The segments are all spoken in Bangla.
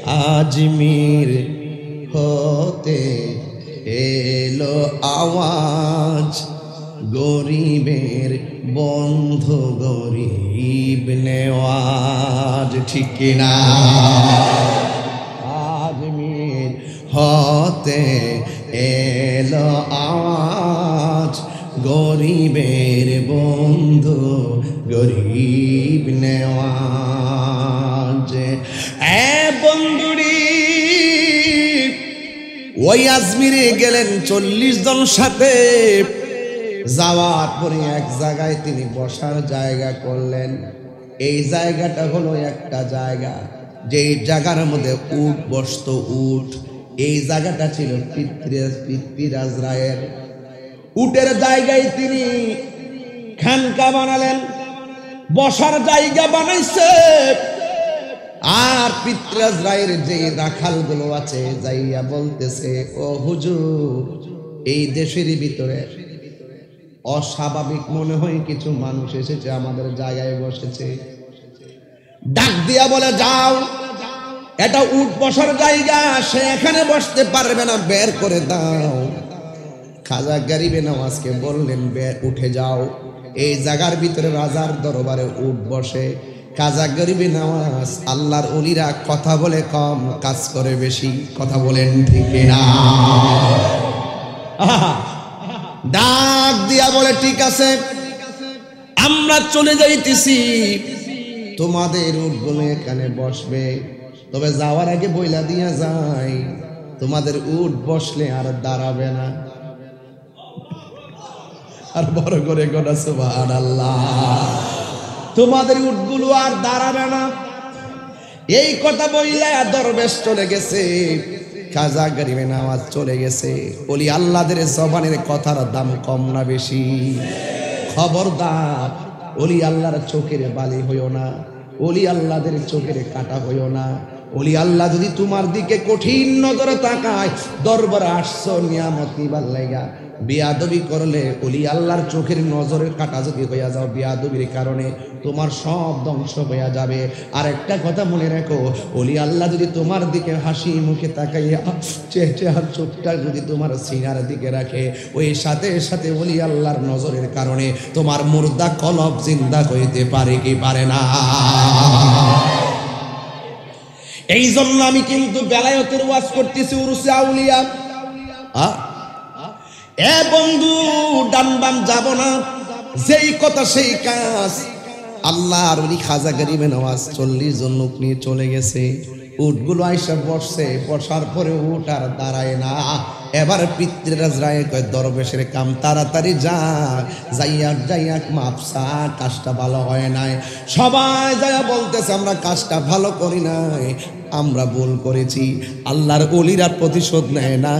আজমির হতে এলো আওয়াজ, গরিবের বন্ধু গরিব নেওয়াজ। ঠিক কিনা? আজমির হতে এলো আওয়াজ, গরিবের বন্ধু গরিব নেওয়াজ। বন্ধুরি ওই আজমিরে গেলেন 40 জন সাথে। যাওয়ার পরে এক জায়গায় তিনি বসার জায়গা করলেন। এই জায়গাটা হলো একটা জায়গা, যেই জায়গার মধ্যে উট বসতো, উট। এই জায়গাটা ছিল পৃথ্বীরাজ রায়ের। উটের জায়গায় তিনি খানকা বানালেন, বসার জায়গা বানাইছে। আর পৃথ্বীরাজ রায়ের যে রাখালগুলো আছে যাইয়া বলতেছে, ও হুজুর, এই দেশের ভিতরে অস্বাভাবিক মনে হয় কিছু মানুষ এসেছে, আমাদের জায়গায় বসেছে। ডাক দিয়া বলে, যাও, এটা উট বসার জায়গা, সে এখানে বসতে পারবে না, বের করে দাও। খাজা গরিবে নওয়াজকে বললেন, উঠে যাও। এই জায়গার ভিতরে রাজার দরবারে উট বসে। খাজা গরিবে নওয়াজ, আল্লাহর ওলিরা কথা বলে কম, কাজ করে বেশি। কথা বলেন ঠিক না? ডাক দিয়া বলে, ঠিক আছে, আমরা চলে যাইতেছি, তোমাদের উটগুলো এখানে বসবে। তবে যাওয়ার আগে বইলা দিয়া যায়, তোমাদের উট বসলে আর দাঁড়াবে না। আর বড় করে গোনা সুবহানাল্লাহ, তোমাদের উটগুলো আর দাঁড়াবে না। এই কথা বইলা দরবেশ চলে গেছে, খাজা গরিবে নওয়াজ চলে গেছে। ওলি আল্লাহদের জবানের কথার দাম কম না বেশি? খবরদার, ওলি আল্লাহর চোখের বালি হইও না, ওলি আল্লাহদের চোখের কাটা হইও না। ওলি আল্লাহ যদি তোমার দিকে কঠিন নজরে তাকায়, দরবারে আসছো নিয়ামত নিবার লাগা, বিয়াদবি করলে ওলি আল্লাহর চোখের নজরের কাটা যদি হইয়া যাও, বিয়াদবির কারণে তোমার সব ধ্বংস হইয়া যাবে। আর একটা কথা মনে রাখো, ওলি আল্লাহ যদি তোমার দিকে হাসি মুখে তাকাইয়া চেহার চোখটা যদি তোমার সিনার দিকে রাখে, ওই সাথে সাথে ওলি আল্লাহর নজরের কারণে তোমার মুর্দা কলব জিন্দা হইতে পারে কি পারে না? এই জন্য আমি কিন্তু বেলায়েতের ওয়াজ করতেছি, উরুসে আউলিয়া। এ বন্ধু, ডান বাম যাব না, যেই কথা সেই কাজ। আল্লাহর ওলি খাজা গরিবে নওয়াজ 40 জন লোক নিয়ে চলে গেছে। উটগুলো আইসা বসছে, বসার পরে উট আর দাঁড়ায় না। এবার পৃথ্বীরাজ রায় কয়, দরবেশের কাম তাড়াতাড়ি যা, যাইয়া মাপসা, কাজটা ভালো হয় নাই। সবাই যাইয়া বলতেছে, আমরা কাজটা ভালো করি নাই, আমরা ভুল করেছি। আল্লাহর ওলিরা প্রতিশোধ নেয় না,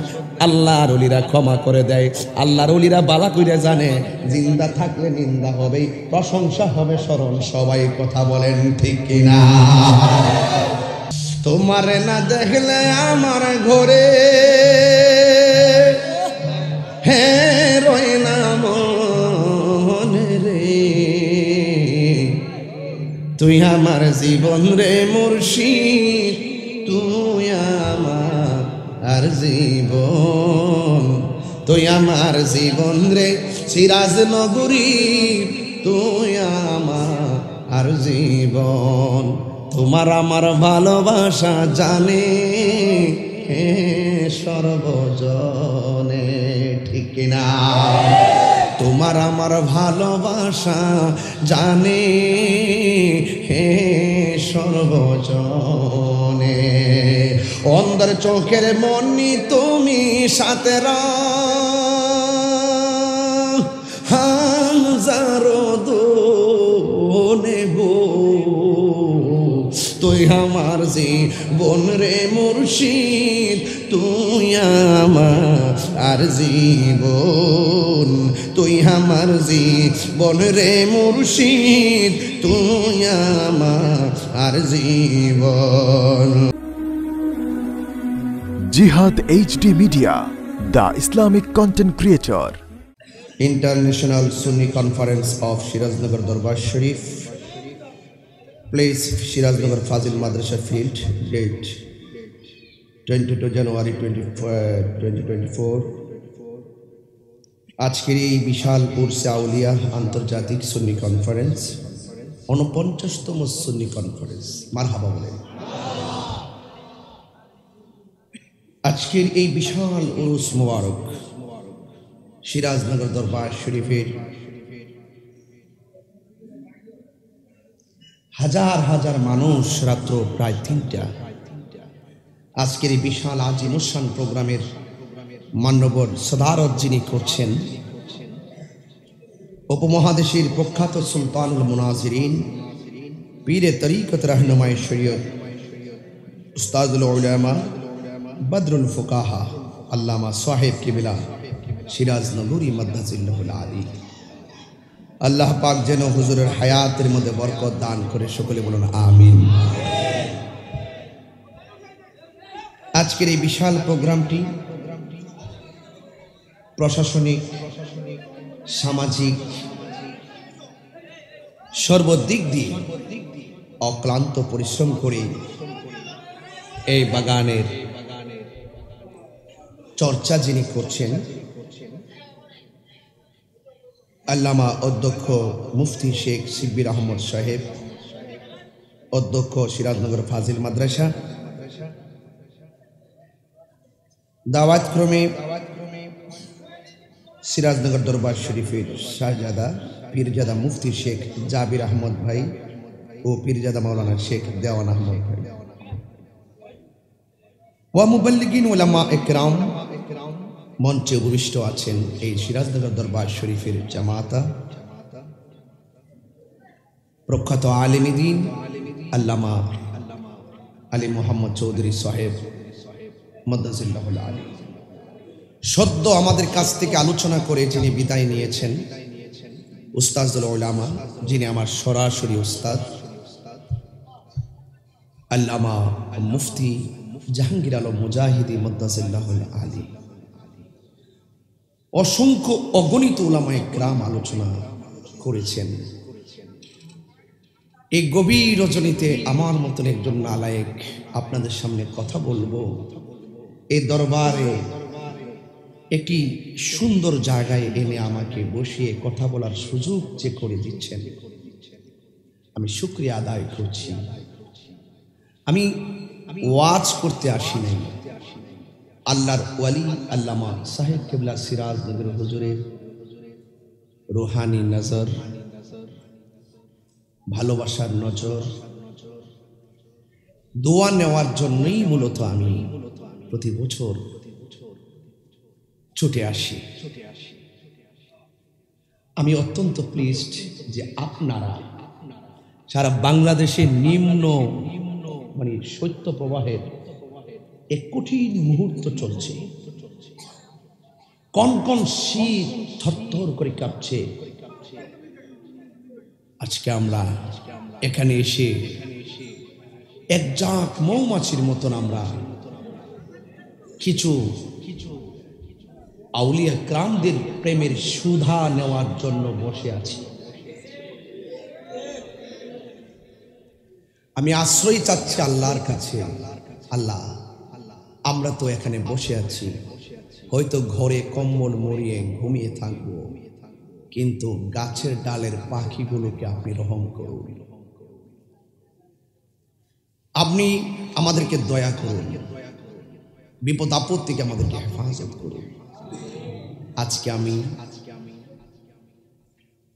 আল্লাহর ওলিরা ক্ষমা করে দেয়। আল্লাহর ওলিরা বালা কইরা জানে, জিন্দা থাকলে নিন্দা হবে, প্রশংসা হবে স্মরণ। সবাই কথা বলেন ঠিক কিনা? তোমারে না দেখলে আমার ঘরে হ্যাঁ রয় না মনে রে, তুই আমার জীবন রে মুর্শিদ, তুই আমার আর জীবন, তুই আমার জীবন রে সিরাজ নগরী, তুই আমার আর জীবন। তোমার আমার ভালোবাসা জানে সর্বজনে, ঠিক না? তোমার আমার ভালোবাসা জানে সর্বজনে। অন্ধের চোখের মনি তুমি সাথে হাজারো দোনে গো, তুই আমার জীবন রে মুর্শিদ, তুই আমার আর জীবন, তুই আমার জীবন রে মুর্শিদ, তুই আমার আর জীবন। জিহাদ HD media, the Islamic content creator. International Sunni Conference of Shiraznagar Darbar Sharif, place Shiraznagar Fazil Madrasa Field, date 22 জানুয়ারি 2024 আজকের এই বিশাল উরসে আউলিয়া আন্তর্জাতিক সুন্নি কনফারেন্স 49তম সুন্নি কনফারেন্স। মারহাবা বলেন। আজকের এই বিশাল উরুস মোবারক সিরাজনগর দরবার শরীফের হাজার হাজার মানুষ রাত্র প্রায় 3টা আজকের এই বিশাল আজিমুসান প্রোগ্রামের মান্যবর সদারত যিনি করছেন উপমহাদেশের প্রখ্যাত সুলতানুল মুনাজিরিন পীরে তরিকত রাহনুমায়ে শরীয়ত উস্তাদুল উলামা বদরুল ফুকাহা আল্লামা সাহেব কিবলা সিরাজনগরী মাদ্দাজিল্লাহুল আলী। আল্লাহ পাক যেন হুজুরের হায়াতের মধ্যে বরকত দান করে, সকলে বলুন আমিন। আজকের এই বিশাল প্রোগ্রামটি প্রশাসনিক, সামাজিক সর্বদিক দিয়ে অক্লান্ত পরিশ্রম করে এই বাগানের চর্চা যিনি করছেন আল্লামা অধ্যক্ষ মুফতি শেখ শিব্বির আহমদ সাহেব, অধ্যক্ষ সিরাজনগর ফাজিল মাদ্রাসা, দাওয়াত ক্রমে সিরাজনগর দরবার শরীফের শাহজাদা পীরজাদা মুফতি শেখ জাবির আহমদ ভাই ও পীরজাদা মাওলানা শেখ দেওয়ান আহমদ ভাই ওয়া মুবাল্লিগিন উলামা ইকরাম মঞ্চে উপবিষ্ট আছেন এই সিরাজনগর দরবার শরীফের জামাতা প্রখ্যাত আলেম দ্বীন আল্লামা আলী মোহাম্মদ চৌধুরী সাহেব মাদ্দাজিল্লাহুল আলী। সদ্য আমাদের কাছ থেকে আলোচনা করে যিনি বিদায় নিয়েছেন উস্তাদুল উলামা, যিনি আমার সরাসরি উস্তাদ আল্লামা মুফতি জাহাঙ্গীর আলম মুজাহিদি মাদ্দাজিল্লাহুল আলী। অসংখ্য অগণিত উলামায়ে কেরাম আলোচনা করেছেন। এই গভীর রজনীতে আমার মতন একজন নালায়েক আপনাদের সামনে কথা বলবো, এই দরবারে একটি সুন্দর জায়গায় এনে আমাকে বসিয়ে কথা বলার সুযোগ যে করে দিচ্ছেন, আমি শুকরিয়া আদায় করছি। আমি ওয়াজ করতে আসি নাই, আল্লাহর ওয়ালি আল্লামা সাহেব কিবলা সিরাজনগর হুজুরের রুহানি নজর, ভালোবাসার নজর, দোয়া নেওয়ার জন্যই মূলত আমি প্রতি বছর ছুটে আসি। আমি অত্যন্ত প্লিজড যে আপনারা সারা বাংলাদেশের নিম্ন শৈত্য প্রবাহের এক কঠিন মুহূর্ত চলছে, কনকন শীত থরথর করে কাঁপছে। আজকে আমরা এখানে এসে এক ঝাঁক মৌমাছির মতন আমরা কিছু আউলিয়া কেরামদের প্রেমের সুধা নেওয়ার জন্য বসে আছি। আমি আশ্রয় চাচ্ছি আল্লাহর কাছে। আল্লাহ, আমরা তো এখানে বসে আছি, হয়তো ঘরে কম্বল মরিয়ে ঘুমিয়ে থাকবো, কিন্তু গাছের ডালের পাখিগুলোকে আপনি রহম করুন, আপনি আমাদেরকে দয়া করুন, বিপদ আপদ থেকে আমাদেরকে হেফাজত করুন। আজকে আমি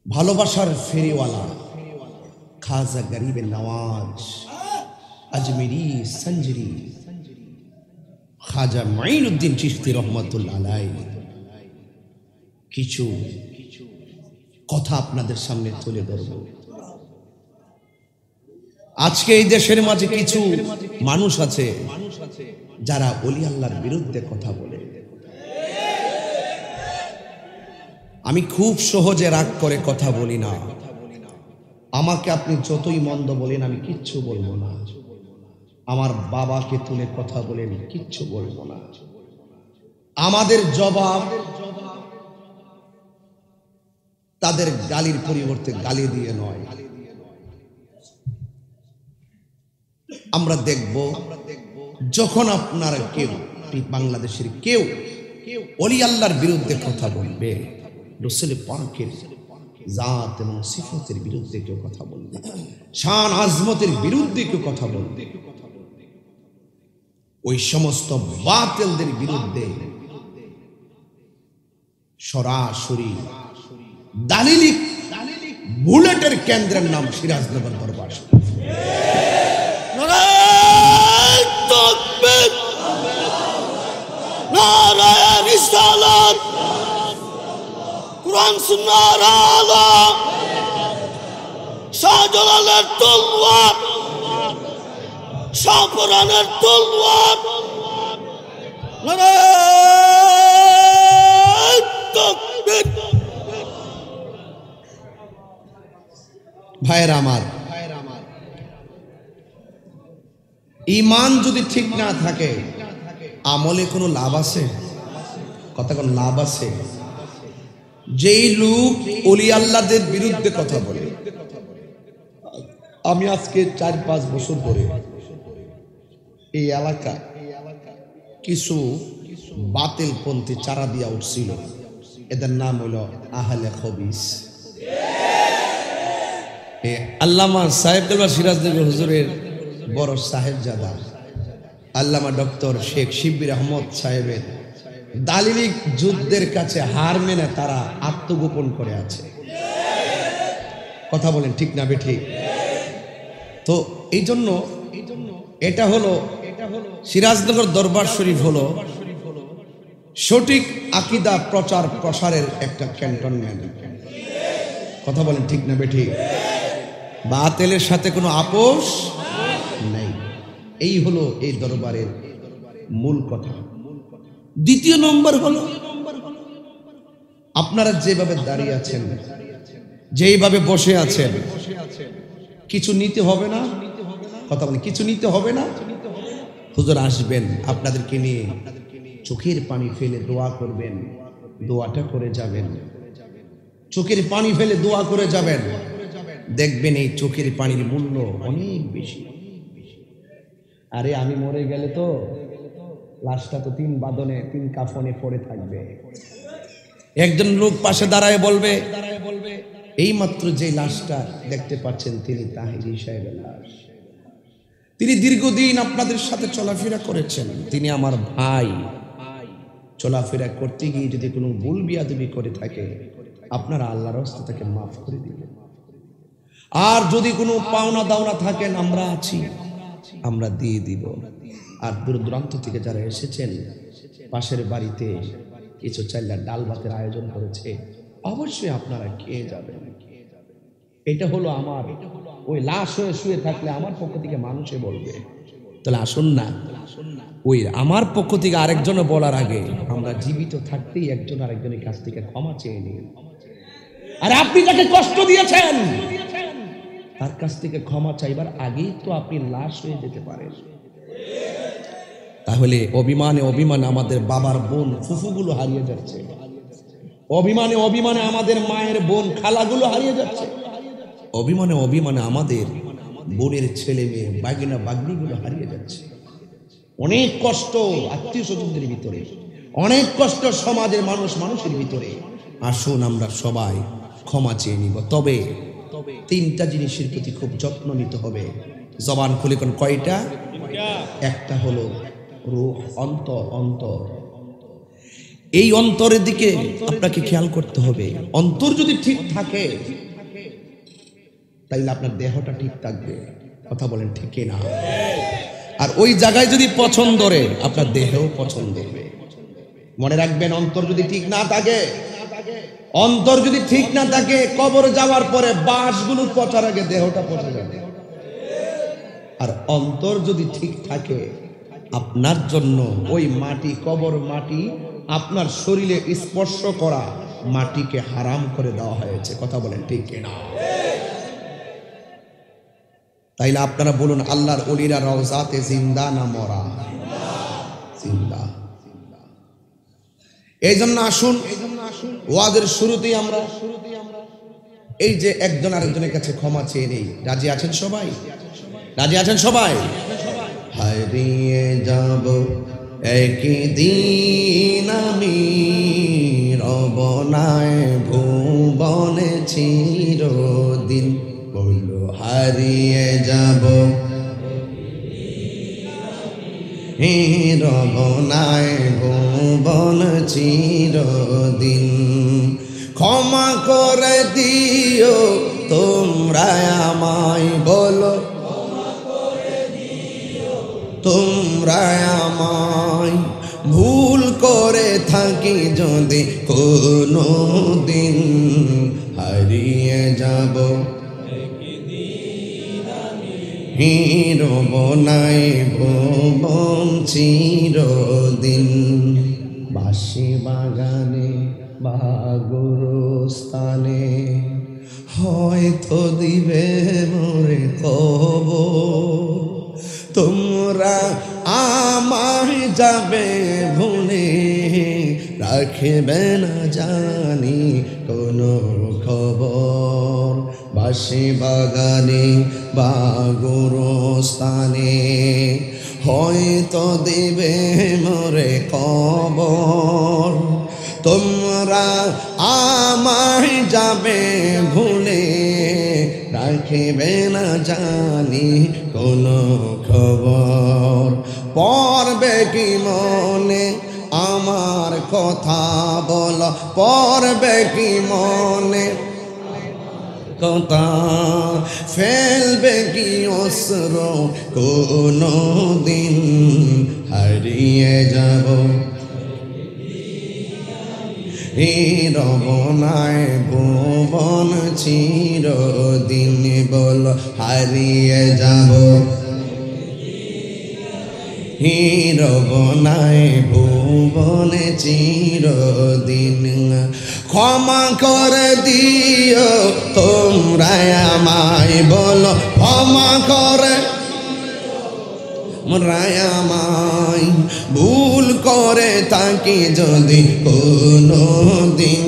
ভালোবাসার ফেরিওয়ালা খাজা গরিবে নওয়াজ আজমিরি সঞ্জরি খাজা মাইনুদ্দিন চিশতি রহমাতুল্লাহ আলাইহি কিছু কথা আপনাদের সামনে তুলে ধরব। আজকে এই দেশের মাঝে কিছু মানুষ আছে যারা ওলি আল্লাহর বিরুদ্ধে কথা বলে। আমি খুব সহজে রাগ করে কথা বলি না। আমাকে আপনি যতই মন্দ বলেন আমি কিচ্ছু বলবো না। আমার বাবাকে তুলে কথা বলেন, কিচ্ছু বলবো না। আমাদের জবাব তাদের গালির পরিবর্তে গালি দিয়ে নয়। আমরা দেখব যখন আপনার কেউ বাংলাদেশের কেউ ওলি আল্লাহর বিরুদ্ধে কথা বলবে, রাসূল পাকের জাত এবং সিফাতের বিরুদ্ধে কেউ কথা বলবে, শান আজমতের বিরুদ্ধে কেউ কথা বলবে, ওই সমস্ত বাতিলদের বিরুদ্ধে সরাসরি দালিলিক বুলেটের কেন্দ্রের নাম সিরাজনগর দরবার শরীফ। নারায়ে তাকবীর, নারায়ে রিসালাত, কুরআন সুন্নাহর আলো, শাহজালালের তলোয়ার, শাহপুরানের তলোয়ার, নারায়ে তাকবীর। ভাইয়েরা আমার, ঈমান যদি ঠিক না থাকে আমলে কোনো লাভ আছে? কথা কোন লাভ আছে? যেই লোক ওলি আল্লাহদের বিরুদ্ধে কথা বলে, আমি আজকে 4-5 বছর ধরে এই এলাকা কিছু বাতিল পন্থী চারা দিয়া উঠছিল, এদের নাম হলো আহলে খবিস। আল্লামা সাহেব সিরাজনগর হুজুরের বড় সাহেবজাদা আল্লামা ডক্টর শেখ শিব্বির আহমদ সাহেবের দালিলিক যুদ্ধের কাছে হার মেনে তারা আত্মগোপন করে আছে। কথা বলেন ঠিক না বেঠিক? তো এই জন্য এটা হলো সিরাজনগর দরবার শরীফ হলো সঠিক আকীদা প্রচার প্রসারের একটা ক্যান্টনমেন্ট। কথা বলেন ঠিক না বেঠিক? বাতিলের সাথে কোনো আপোষ নেই। এই হলো এই দরবারের মূল কথা। দ্বিতীয় নম্বর হলো আপনারা যেভাবে দাঁড়িয়ে আছেন, যেইভাবে বসে আছেন, কিছু নিতে হবে না। কথা বলেন, কিছু নিতে হবে না। হুজুর আসবেন, আপনাদেরকে নিয়ে চোখের পানি ফেলে দোয়া করবেন, দোয়াটা করে যাবেন। চোখের পানি ফেলে দোয়া করে যাবেন, দেখবেন এই চোখের পানির মূল্য অনেক বেশি। আরে আমি মরে গেলে তো লাশটা তো 3 বাদনে 3 কাফনে পড়ে থাকবে। একজন লোক পাশে দাঁড়ায় বলবে, এই মাত্র যে লাশটা দেখতে পাচ্ছেন তিনি তাহিরি সাহেবের লাশ। তিনি দীর্ঘদিন আপনাদের সাথে চলাফেরা করেছেন, তিনি আমার ভাই। চলাফেরা করতে গিয়ে যদি কোনো ভুল বিয়াদবি করে থাকে, আপনারা আল্লাহর রাস্তা তাকে মাফ করে দিবেন। আর যদি কোনো পাওনা দাওনা থাকেন, আমরা আছি, আমরা দিয়ে দিব। আর দূর দূরান্ত থেকে যারা এসেছেন, পাশের বাড়িতে কিছু চাইলে ডাল ভাতের আয়োজন করেছে, অবশ্যই আপনারা খেয়ে যাবেন। এটা হলো আমার, ওই লাশ হয়ে শুয়ে থাকলে আমার পক্ষ থেকে মানুষে বলবে, তাহলে আসুন না, ওই আমার পক্ষ থেকে আরেকজনে বলার আগে আমরা জীবিত থাকতেই একজন আরেকজনের কাছ থেকে ক্ষমা চেয়ে নিন। আর আপনি যাকে কষ্ট দিয়েছেন তার কাছ থেকে ক্ষমা চাইবার আগেই তো আপনি লাশ হয়ে যেতে পারেন। তাহলে অভিমানে অভিমানে আমাদের বাবার বোন ফুফুগুলো হারিয়ে যাচ্ছে, অভিমানে অভিমানে আমাদের মায়ের বোন খালাগুলো হারিয়ে যাচ্ছে, অভিমানে অভিমানে আমাদের বোনের ছেলে মেয়ে বাগিনা বাগনিগুলো হারিয়ে যাচ্ছে। অনেক কষ্ট আত্মীয় স্বজনদের ভিতরে, অনেক কষ্ট সমাজের মানুষের ভিতরে। আসুন আমরা সবাই ক্ষমা চেয়ে নিব। তবে 3টা জিনিসের প্রতি খুব যত্ন নিতে হবে। জবান খুলে কোন কয়টা? একটা হলো রূহ, অন্তর। অন্তর, এই অন্তরের দিকে আপনাকে খেয়াল করতে হবে। অন্তর যদি ঠিক থাকে তাইলে আপনার দেহটা ঠিক থাকবে। কথা বলেন ঠিক না? আর ওই জায়গায় যদি পছন্দ ধরে, আপনার দেহও পছন্দ হবে। মনে রাখবেন, অন্তর যদি ঠিক না থাকে, অন্তর যদি ঠিক না থাকে, কবর যাওয়ার পরে বাঁশগুলো পচার আগে দেহটা পচে যাবে। আর অন্তর যদি ঠিক থাকে, আপনার জন্য ওই মাটি, কবর মাটি, আপনার শরীরে স্পর্শ করা মাটিকে হারাম করে দেওয়া হয়েছে। কথা বলেন ঠিক না? তাইলে আপনারা বলুন, আল্লাহর ওলিরা রওজাতে জিন্দা না মরা? জিন্দা। এই জন্য আসুন, ওয়াজের শুরুতেই আমরা এই যে একজন আরেকজনের কাছে ক্ষমা চেয়ে নেই। রাজি আছেন সবাই? রাজি আছেন সবাই? হারিয়ে যাব একদিন আমি রবনায় ভুবনে চিরদিন বলো হারিয়ে যাব রবনায় ভুবন চিরদিন ক্ষমা করে দিও তোমরা আমায় বলো তোমরা আমায় ভুল করে থাকি যদি কোনো দিন হারিয়ে যাব রবনায় ভুবন চিরদিন বাঁশি বাগানে বা গোরস্থানে হয়তো দিবে মোরে কবর তোমরা আমায় যাবে ভুলে রাখবে না জানি কোনো খবর বাঁশি বাগানে বা গোরস্থানে হয়তো দেবে মোরে কবর তোমরা আমায় যাবে ভুলে রাখবে না জানি কোনো খবর পড়বে কি মনে আমার কথা বল পড়বে কি মনে কথা ফেলবে কি অস্ত্র কোনো দিন হারিয়ে যাব রবনায় ভুবন চিরদিন বল হারিয়ে যাব রবনায় ভুবন চিরদিন ক্ষমা করে দিও তোমরা আমায় বলো ক্ষমা করে আমায় ভুল করে থাকি যদি কোনো দিন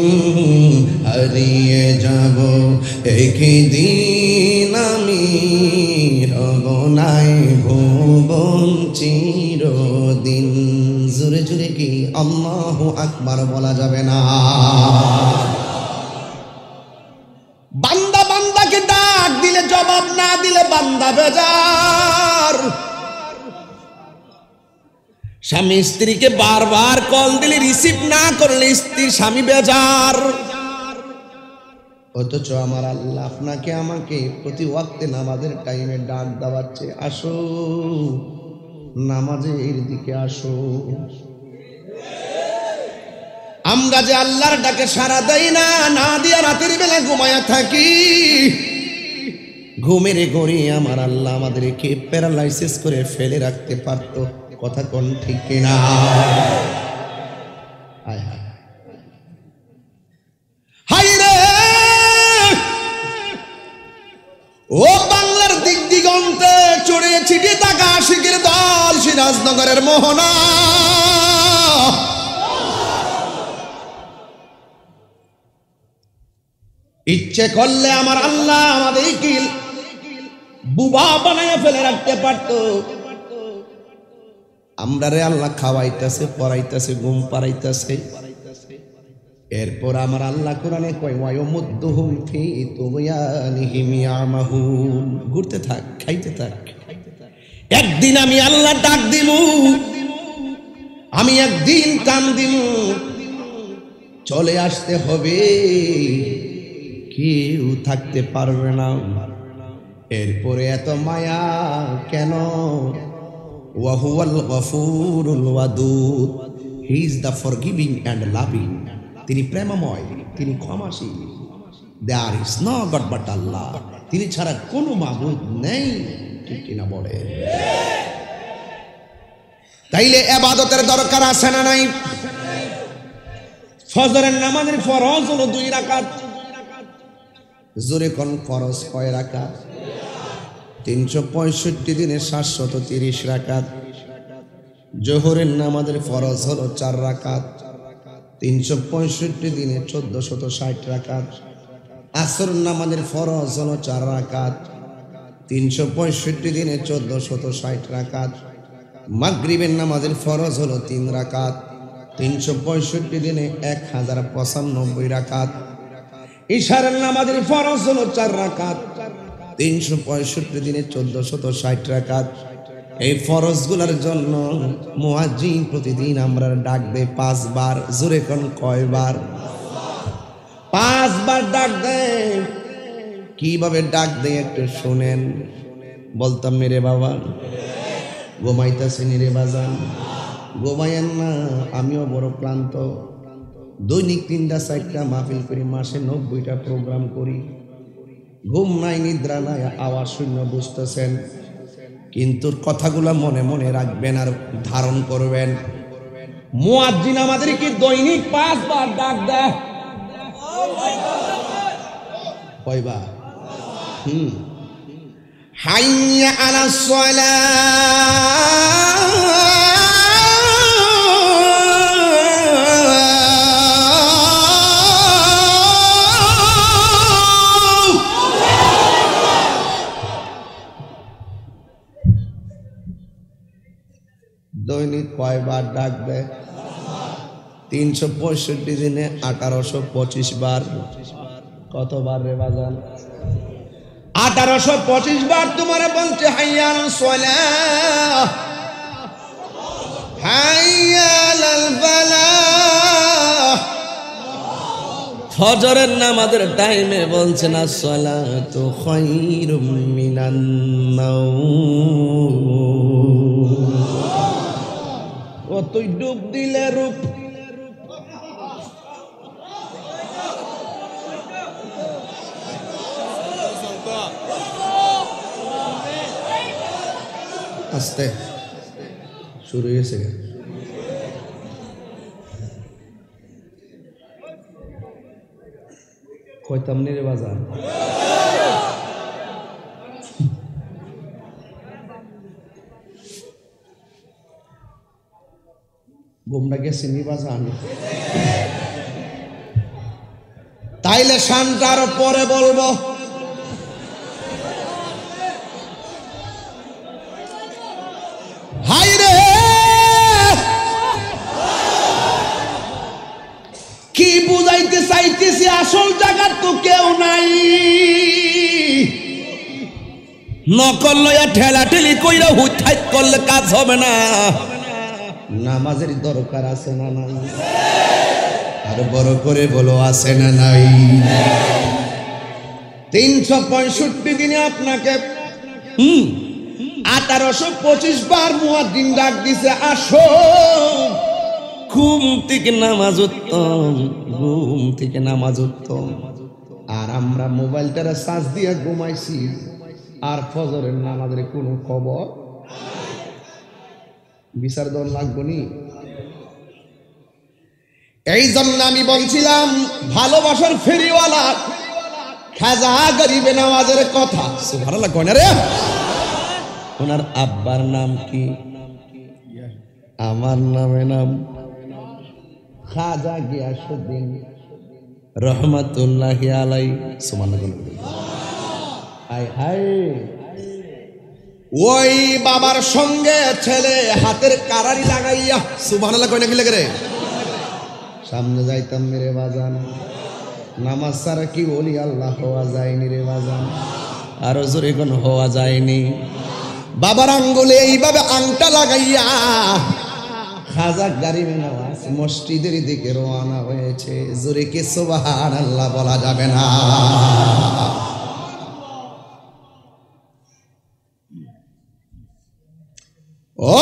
হারিয়ে যাব একদিন আমি রবনায় ভুবন চিরদিন জোরে জোরে কি আল্লাহু আকবার বলা যাবে না বান্দা বান্দাকে ডাক দিলে জবাব না দিলে বান্দা বেজার স্বামী স্ত্রীকে বারবার কল দিলে রিসিভ না করলে স্ত্রী স্বামী বেজার অথচ আমার আল্লাহ আপনাকে আমাকে প্রতি ওয়াক্তে নামাজের টাইমে ডাক দেওয়াচ্ছে আসো নামাজের দিকে আসো আমরা যে আল্লাহর ডাকে সাড়া দেই না না দিয়া রাতের বেলা ঘুমায়া থাকি ঘুমের ঘরে আমার আল্লাহ আমাদেরকে প্যারালাইসিস করে ফেলে রাখতে পারত কথা কোন ঠিক কিনা হায়রে ও বাংলার দিক দিগন্তে চড়ে ছিটিয়ে থাকা আশিকের দল সিরাজনগরের মোহনা ইচ্ছে করলে আমার আল্লাহ আমাদেরকে বুবা বানায় ফেলে রাখতে পারত আমরা রে আল্লাহ খাওয়াইতেছে পড়াইতেছে ঘুম পাড়াইতেছে এরপর আমার আল্লাহ কোরআনে কয় ওয়ায়ুমুদ্দুহুম ফি তুগয়ানিহিম ইয়ামাহুন ঘুরতে থাক খাইতে থাক একদিন আমি আল্লাহ ডাক দিমু আমি একদিন কাম দিমু চলে আসতে হবে কেউ থাকতে পারবে না এরপরে এত মায়া কেন ওয়াহুয়াল গফুরুল ওয়াদুদ he is the forgiving and loving তিনি প্রেমময় তিনি ক্ষমাশীল there is no god but Allah তিনি ছাড়া কোনো মাবুদ নেই ঠিক কিনা বলে তাইলে ইবাদতের দরকার আছে না নাই ফজরের নামাজের ফরজ হলো 2 রাকাত জোরে কোন ফরজ কয় রাকাত 365 দিনে 730 রাকাত জোহরের নামাজের ফরজ হলো 4 রাকাত 365 দিনে 1460 রাকাত আসর নামাজের ফরজ হলো 4 রাকাত 365 দিনে 1460 রাকাত মাগরিবের নামাজের ফরজ হলো 3 রাকাত, 365 দিনে 1095 রাকাত। ইশারের নামাজের ফরজ হলো 4 রাকাত, 365 দিনে 1460 রাকাত। এই ফরজগুলোর জন্য মুয়াজ্জিন প্রতিদিন আমরা ডাক দেই 5 বার। জোরে কোন কয়বার? 5 বার ডাক দেয়। কিভাবে ডাক দেয় একটু শুনেন। বলতাম রে বাবা, ঘুমাইতেছেন রে বাজান, ঘুমাইয়েন না, আমিও বড় ক্লান্ত। দৈনিক 3টা 4টা মাহফিল করি, মাসে 90টা প্রোগ্রাম করি, ঘুম নাই নিদ্রা নাই, আওয়াজ শূন্য, বুঝতেছেন। কিন্তু কথাগুলা মনে মনে রাখবেন আর ধারণ করবেন। মুয়াজ্জিন আমাদেরকে দৈনিক 5 বার ডাক দেয়। কয়বার? হাইয়া আলাস দৈনিক কয়বার ডাক দেয়? 365 দিনে 1825 বার। কতবার রে বাজান? 1825 বার তোমার বলছে হাইয়া আলাস সালাহ, হাইয়া আলাল ফালাহ। ফজরের নামাজের টাইমে বলছেন আসসালাতু খায়রুম মিনান নাওম। ও তুই ডুব দিলে রূপ, আস্তে শুরু হয়েছে। কইতাম নি রে বাজার, ঘুমটা গেছে নি বাজান। তাইলে শানটা আরো পরে বলবো। হাই রে কি বুঝাইতে চাইতেছি, আসল জায়গার তো কেউ নাই। নকল লইয়া ঠেলা ঠেলি কইরা হুইঠাইট করলে কাজ হবে না। নামাজের দরকার আছে না নাই? আর বড় করে বলো আছে না নাই? 365 দিনে আপনাকে 1825 বার মুয়াজ্জিন ডাক দিছে, আসো ঘুম থেকে নামাজ উত্তম, ঘুম থেকে নামাজ উত্তম। আর আমরা মোবাইলটারে চার্জ দিয়ে ঘুমাইছি, আর ফজরের নামাজের কোনো খবর। বিচার দল লাগবো নি? এই জন্য আমি বলছিলাম ভালোবাসার ফেরিওয়ালা খাজা গরিবে নওয়াজের কথা। সুবহানাল্লাহ কোন রে? ওনার আব্বার নাম কি? আমার নামে নাম খাজা গিয়াসউদ্দিন রহমাতুল্লাহি আলাই। সুবহানাল্লাহ। হায় হায়, ওই বাবার সঙ্গে ছেলে হাতের কারারি লাগাইয়া, সুবহানাল্লাহ কই না কি লাগে রে, সামনে যাইতাম রে বাজান। নামাজ ছাড়া কি বলি আল্লাহ হওয়া যায়নি রে বাজান, আরো জোরে কোন হওয়া যায়নি। বাবার আঙ্গুলে এইভাবে আংটা লাগাইয়া খাজা গরিবে নওয়াজ মসজিদের দিকে রওনা হয়েছে। জোরে কি সুবহানাল্লাহ বলা যাবে না? ও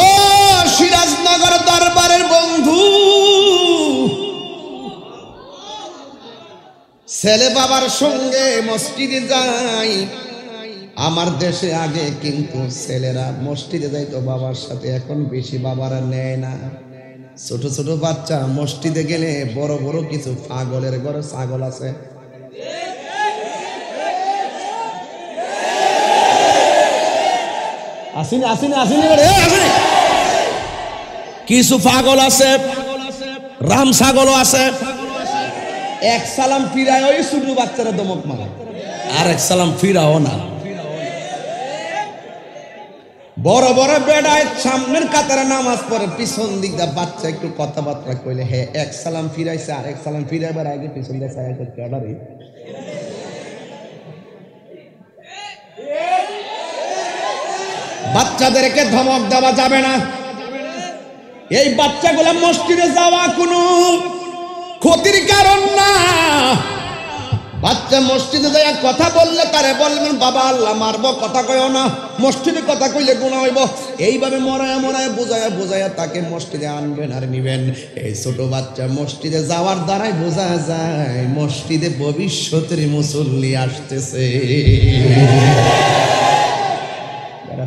সিরাজনগর দরবারের বন্ধু, ছেলে বাবার সঙ্গে মসজিদে যাই। আমার দেশে আগে কিন্তু ছেলেরা মসজিদে যাইতো বাবার সাথে, এখন বেশি বাবারা নেয় না। ছোট ছোট বাচ্চা মসজিদে গেলে বড় বড় কিছু পাগলের ঘরে ছাগল আছে, আসেনি আসেনি আসেনি আসেনি, কিছু পাগল আছে, রাম ছাগলও আছে। এক সালাম ফিরায় ওই ছোট বাচ্চারা দমক মারে, আর এক সালাম ফিরাও না। বড় বড় বেড়ায় সামনের কাতারে নামাজ পড়ে, পিছন দিক দা বাচ্চা একটু কথাবার্তা কইলে হে এক সালাম ফিরাইছে আর এক সালাম ফিরাইবার আগে পিছন দিয়ে ছায়া করতে আড়ারে। বাচ্চাদেরকে ধমক দেওয়া যাবে না। এই বাচ্চাগুলো মসজিদে যাওয়া কোনো ক্ষতির কারণ না। বাচ্চা মসজিদে যাইয়া কথা বললে তারে বলবেন বাবা আল্লাহ মারবো, কথা কইও না, মসজিদে কথা কইলে গুনাহ হইব। এইভাবে মরায়া মরায়া বোঝায়া বোঝায়া তাকে মসজিদে আনবেন আর নিবেন। এই ছোট বাচ্চা মসজিদে যাওয়ার দ্বারাই বোঝা যায় মসজিদে ভবিষ্যতের মুসল্লি আসতেছে।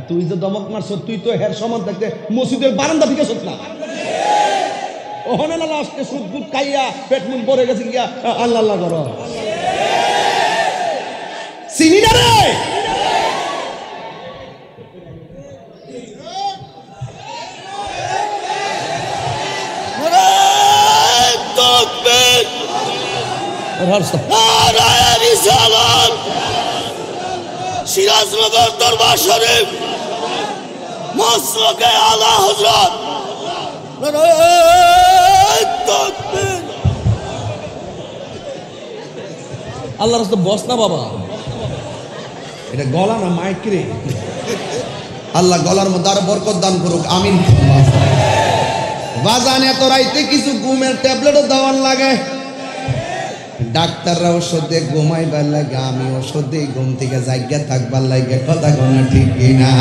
তুই যে দমক মারছ, তুই তো হের সমান থাকতে মসজিদের বারান্দা থেকে সত না। ওখানে না লাস্টে সুদ দুধ খাইয়া পেট মুখ ভরে গেছে গিয়া আল্লাহ আল্লাহ করো। চিনি না রে। সিরাজনগর দরবার শরীফ মসলকে আলা হযরত আল্লাহ রাস্তা বস না বাবা, এটা গলা না মাইক রে। আল্লাহ গলার মধ্যে আরো বরকত দান করুক, আমিন। বাজান এত রাইতে কিছু ঘুমের ট্যাবলেটও দেওয়ার লাগে। ডাক্তাররা ওষুধ দিয়ে ঘুমাইবার লাগে, আমি ওষুধ দিয়ে ঘুম থেকে জায়গা থাকবার লাগে। কথা কোনা ঠিক কিনা?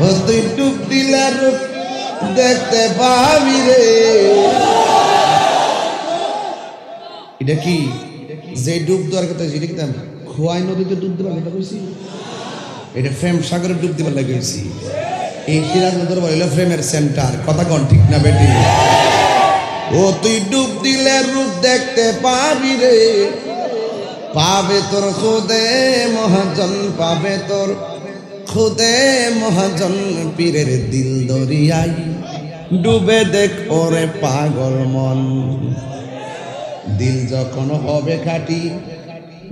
ও তুই ডুব দিলে রূপ দেখতে পাবি রে। এটা কি যে ডুব দেওয়ার কথা, যেটা কি খোয়াই নদীতে ডুব দেওয়ার কথা কইছি, এটা ফ্রেম সাগরে ডুব দিবার লাগিয়েছি। এই সিরাজনগর বলিল ফ্রেমের সেন্টার। কথা কোন ঠিক না বেটি? ও তুই ডুব দিলে রূপ দেখতে পাবি রে, পাবে তোর খুদে মহাজন, পাবে তোর খুদে মহাজন। পীরের দিল দরিয়াই ডুবে দেখ ওরে পাগল মন। দিল যখন হবে খাটি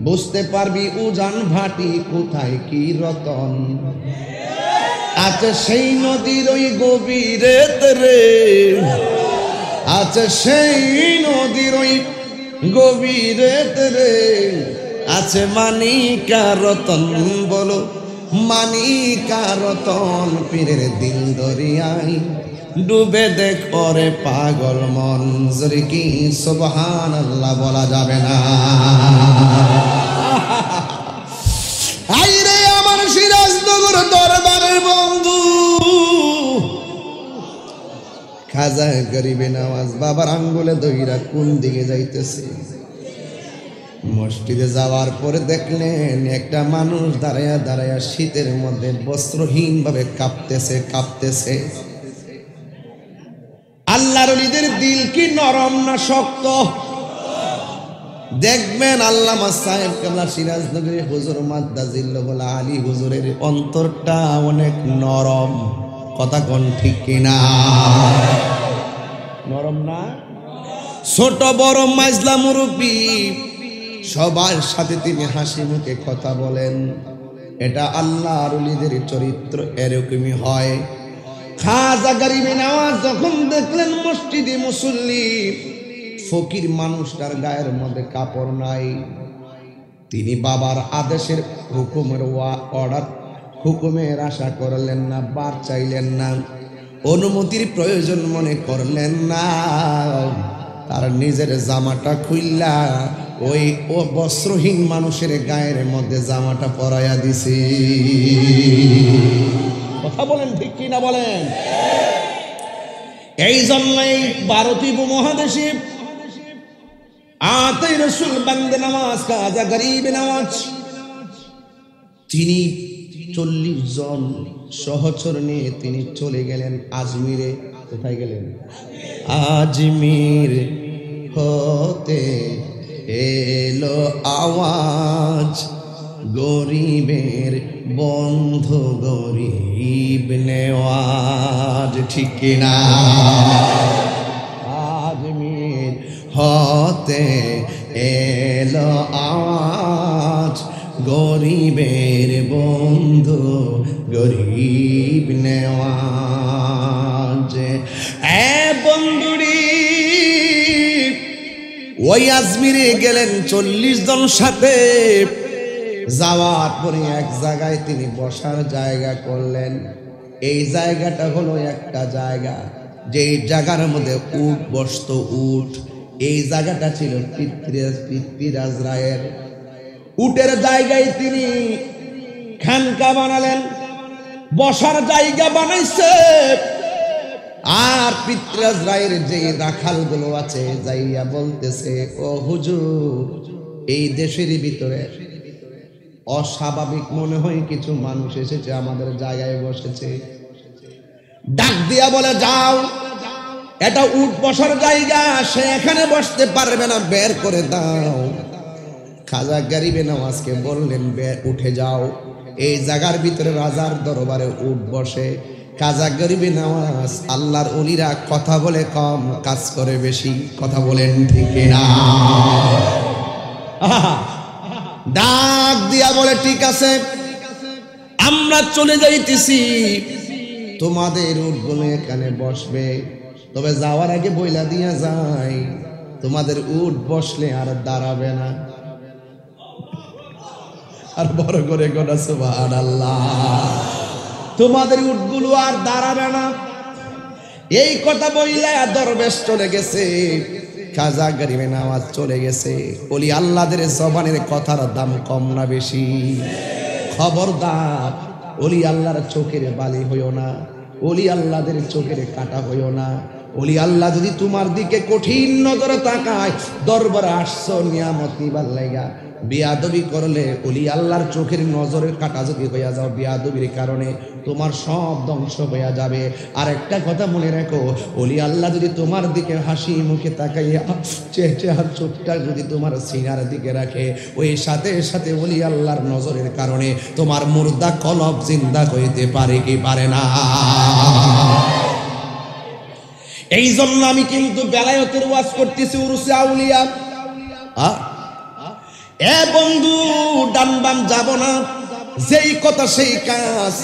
বুঝতে পারবি উজান ভাটি, কোথায় কি রতন আছে সেই নদীর ওই গভীরে রে। আছে সেই নদীর ওই গভীরে রে, আছে মানিকা রতন। বলো মানিকা রতন। পীরের দিল দরিয়াই ডুবে দেখ ওরে পাগল মন। জোরে কি সুবহানাল্লাহ বলা যাবে না? আইরে আমার সিরাজনগর দরবারের বন্ধু খাজা গরিবে নওয়াজ বাবার আঙ্গুলে দইরা কোন দিকে যাইতেছে। মসজিদে যাওয়ার পরে দেখলেন একটা মানুষ দাঁড়ায়া দাঁড়ায়া শীতের মধ্যে বস্ত্রহীন ভাবে কাঁপতেছে কাঁপতেছে। আল্লাহর ওলিদের দিল কি নরম না শক্ত? দেখবেন আল্লামা সাহেব কেবলা সিরাজনগরের হুজুর মাদ্দাজিল্লাহুল আলী হুজুরের অন্তরটা অনেক নরম। কথা কোন ঠিক কিনা? নরম না? ছোট বড় মাইজলা মুরব্বী সবার সাথে তিনি হাসি মুখে কথা বলেন। এটা আল্লাহর ওলিদের চরিত্র এরকমই হয়। খাজা গরিবে নওয়াজ যখন দেখলেন মসজিদে মুসল্লি ফকির মানুষটার গায়ের মধ্যে কাপড় নাই, তিনি বাবার আদেশের হুকুমের অর্ডার হুকুমের আশা করলেন না, বার চাইলেন না, অনুমতির প্রয়োজন মনে করলেন না। তার নিজের জামাটা খুইল্লা ওই বস্ত্রহীন মানুষের গায়ের মধ্যে জামাটা পরাইয়া দিছে। কথা বলেন ঠিক কি না বলেন? এই জন্যই ভারতীয় উপমহাদেশে আতাই রসুল বান্দে নামাজ খাজা গরিবে নওয়াজ তিনি 40 জন সহচর নিয়ে তিনি চলে গেলেন আজমিরে। কোথায় গেলেন? আজমির হতে এলো আওয়াজ, গরিবের বন্ধু গরিব নেওয়াজ। ঠিক কিনা? আজমির হতে এলো আওয়াজ, গরিবের বন্ধু গরিব নেওয়াজ। এ বন্ধুরি ওই আজমিরে গেলেন 40 জন সাথে। যাওয়ার পরে এক জায়গায় তিনি বসার জায়গা করলেন। এই জায়গাটা হলো একটা জায়গা, যেই জায়গার মধ্যে উট বসতো, উট। এই জায়গাটা ছিল পৃথ্বীরাজ রায়ের। উটের জায়গায় তিনি খানকা বানালেন, বসার জায়গা বানাইছে। আর পৃথ্বীরাজ রায়ের যে রাখালগুলো আছে যাইয়া বলতেছে, ও হুজুর, এই দেশের ভিতরে অস্বাভাবিক মনে হয় কিছু মানুষ এসেছে, আমাদের জায়গায় বসেছে। ডাক দিয়া বলে, যাও, এটা উট বসার জায়গা, সে এখানে বসতে পারবে না, বের করে দাও। খাজা গরিবে নওয়াজকে বললেন, উঠে যাও। এই জায়গার ভিতরে রাজার দরবারে উট বসে। খাজা গরিবে নওয়াজ, আল্লাহর ওলিরা কথা বলে কম, কাজ করে বেশি। কথা বলেন ঠিক না? ডাক দিয়া বলে, ঠিক আছে, আমরা চলে যাইতেছি, তোমাদের উটগুলো এখানে বসবে। তবে যাওয়ার আগে বইলা দিয়া যায়, তোমাদের উট বসলে আর দাঁড়াবে না। আর বড় করে গোনা সুবহানাল্লাহ, তোমাদের উটগুলো আর দাঁড়াবে না। এই কথা বইলা দরবেশ চলে গেছে। খাজা গরিবে নওয়াজ চলে গেছে। ওলি আল্লাহদের জবানের কথার দাম কম না বেশি? খবরদার, ওলি আল্লাহর চোখের বালি হইও না, ওলি আল্লাহদের চোখের কাটা হইও না। ওলি আল্লাহ যদি তোমার দিকে কঠিন নজরে তাকায়, দরবারে আসছো নিয়ামত নিবার লাগা, বিয়াদবি করলে ওলি আল্লাহর চোখের নজরের কাটা যদি হইয়া যাও, বিয়াদবির কারণে তোমার সব ধ্বংস হইয়া যাবে। আর একটা কথা মনে রাখো, ওলি আল্লাহ যদি তোমার দিকে হাসি মুখে তাকাইয়া চেহার চোখটা যদি তোমার সিনার দিকে রাখে, ওই সাথে সাথে ওলি আল্লাহর নজরের কারণে তোমার মুর্দা কলব জিন্দা হইতে পারে কি পারে না? এই জন্য আমি কিন্তু বেলায়েতের ওয়াজ করতেছি, উরুসে আউলিয়া। এ বন্ধু, ডান বাম যাব না, যেই কথা সেই কাজ।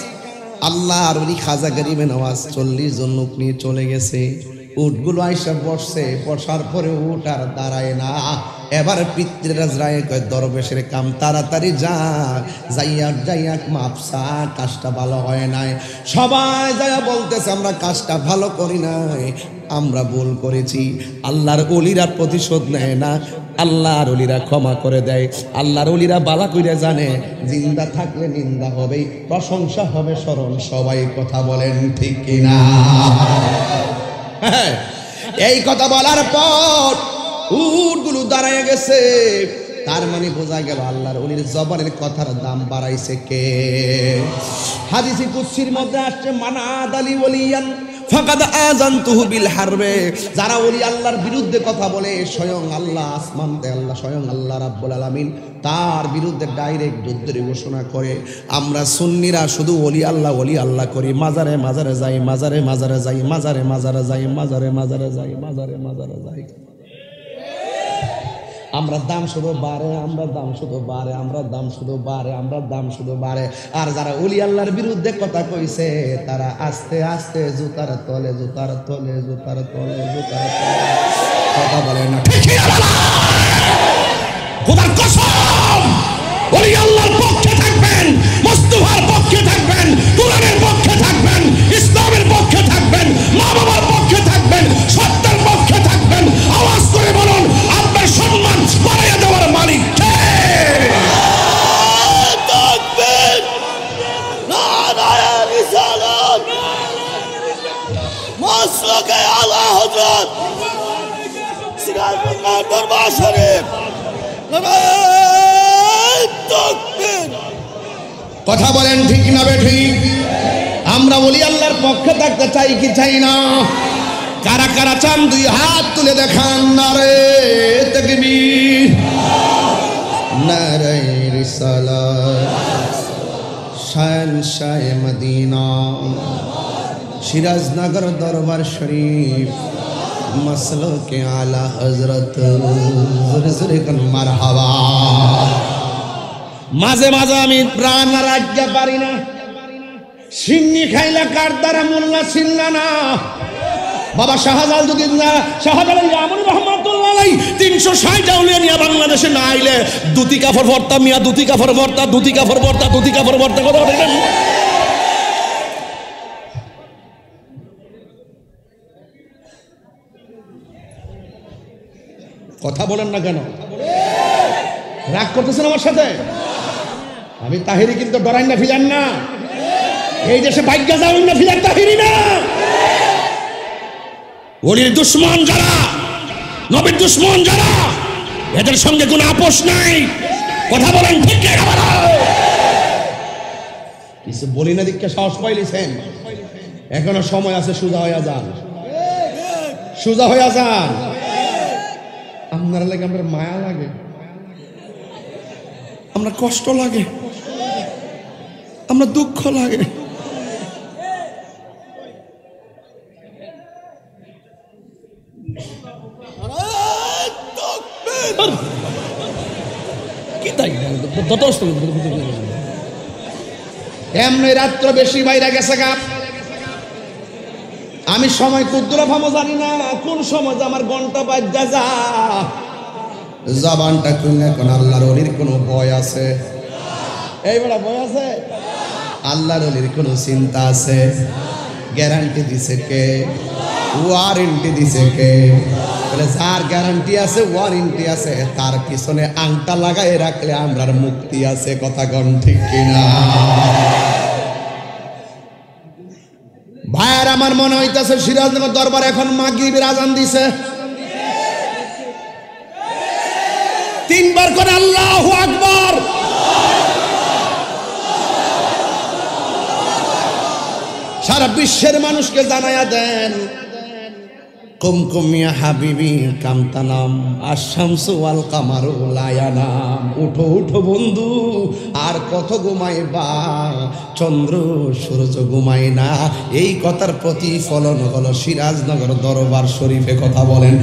আল্লাহর ওলি খাজা গরিবে নওয়াজ 40 জন লোক নিয়ে চলে গেছে। উটগুলো আইসা বসছে, বসার পরে উট আর দাঁড়ায় না। এবার পৃথ্বীরাজ রায় কয়, দরবেশের কাম তাড়াতাড়ি যা, যাইয়া মাপসা, কাজটা ভালো হয় নাই। সবাই যাইয়া বলতেছে, আমরা কাজটা ভালো করি নাই, আমরা ভুল করেছি। আল্লাহর ওলিরা প্রতিশোধ নেয় না, আল্লাহর ওলিরা ক্ষমা করে দেয়। আল্লাহর ওলিরা বালা কইরা জানে, জিন্দা থাকলে নিন্দা হবে, প্রশংসা হবে স্মরণ। সবাই কথা বলেন ঠিক কিনা? এই কথা বলার পর উটগুলো দাঁড়ায় গেছে। তার মানে বোঝা গেল আল্লাহর ওলির জবানের কথার দাম বাড়াইছে কে? হাদিসে কুদসির মধ্যে আসছে, মানাদ আলী ওলিয়ান ফাকাদ আযানতুহু বিল হারবে। যারা ওলি আল্লাহর বিরুদ্ধে কথা বলে, স্বয়ং আল্লাহ আসমানতে, আল্লাহ স্বয়ং আল্লাহ রাব্বুল আলামিন তার বিরুদ্ধে ডাইরেক্ট যুদ্ধের ঘোষণা করে। আমরা সুন্নিরা শুধু ওলি আল্লাহ করি, মাজারে মাজারে যাই, মাজারে মাজারে যাই, মাজারে মাজারে যাই, মাজারে মাজারে যাই, মাজারে মাজারে যাই। আমরা দাম শুধু বাড়ে, আমরা দাম শুধু বাড়ে, আমরা দাম শুধু বাড়ে, আমরা দাম শুধু বাড়ে। আর যারা ওলি আল্লাহর বিরুদ্ধে কথা কইছে, তারা আস্তে আস্তে জুতার তলে, জুতার তলে, জুতার তলে, জুতার তলে। কথা বলে না ঠিক না? খোদার কসম, ওলি আল্লাহর পক্ষে থাকবেন, মুস্তাফার পক্ষে থাকবেন, কোরআনের পক্ষে থাকবেন, ইসলামের পক্ষে থাকবেন, মা বাবার পক্ষে থাকবেন, সত্যের পক্ষে থাকবেন। আওয়াজ করে বলুন, আপনার সম্মান বাড়াইয়া দেওয়ার মালিক কে? তাকবীর, নারায়ে রিসালাত, মাসলাকে আলা হযরত সিরাজুল্লাহ দরবার শরীফ। নারায়ে তাকবীর। কথা বলেন ঠিক না বেঠিক? আমরা ওলি আল্লাহর পক্ষে থাকতে চাই কি চাই না? কারা কারা চান দুই হাত তুলে দেখান। নারায়ে তাকবীর, নারায়ে রিসালাত। শাহনশাহ মদিনা সিরাজনগর দরবার শরীফ, মাসলকে আলা হযরত। জোরে জোরে কোন মারহাবা। মাঝে মাঝে আমি প্রাণ রাখতে পারি না, সিন্নি খাইলা কার দ্বারা মোল্লা চিনলা না বাবা শাহজালালুদ্দিন শাহজালাল আমরি রহমাতুল্লাহ আলাইহি 360 আউলিয়া নিয়ে বাংলাদেশে না আইলে দুটি কাফর ভর্তা মিয়া দুটি কাফর ভর্তা দুটি কাফর ভর্তা দুটি কাফর ভর্তা কথা বলেন কথা বলেন না কেন রাগ করতেছেন আমার সাথে আমি তাহিরি কিন্তু ডরাই না ফিজান না এই দেশে ভাগ্যা যাও না ফিজান তাহিরি না ওলির দুশ্মন যারা নবীর দুশ্মন যারা এদের সঙ্গে কোনো আপোষ নাই কথা বলেন ঠিক না কিছু বলি না দিককে সাহস পাইলেছেন এখনো সময় আছে সোজা হয়ে যান সোজা হয়ে যান আপনারা লাগে আমার মায়া লাগে আমরা কষ্ট লাগে আমরা দুঃখ লাগে কি তাই এমনি রাত্র বেশি বাইরে গেছে গা আমি সময় কুদ্দুর ভামো জানি না কোন সময় আমার ঘন্টা বাজা যা জবানটা খুললে কোন আল্লাহর ওলির কোন ভয় আছে এই বড় ভয় আছে আল্লাহর ওলির কোন চিন্তা আছে গ্যারান্টি দিছে কে ওয়ারেন্টি দিছে কে বলে যার গ্যারান্টি আছে ওয়ারেন্টি আছে তার পিছনে আংটা লাগাই রাখলে আমরার মুক্তি আছে কথা কোন ঠিক কিনা ভাইয়ার আমার মনে হইতেছে সিরাজনগর দরবার এখন মাগরিবের আজান দিছে তিনবার করে আল্লাহু আকবার সারা বিশ্বের মানুষকে জানায়া দেন কুমকুমিয়া হাবিবি কামতানাম আশামসু ওয়াল কামারু লায়ানাম উঠো উঠো বন্ধু আর কত ঘুমাইবা চন্দ্র সূর্য ঘুমায় না এই কথার প্রতিফলন হলো সিরাজনগর দরবার শরীফে কথা বলেন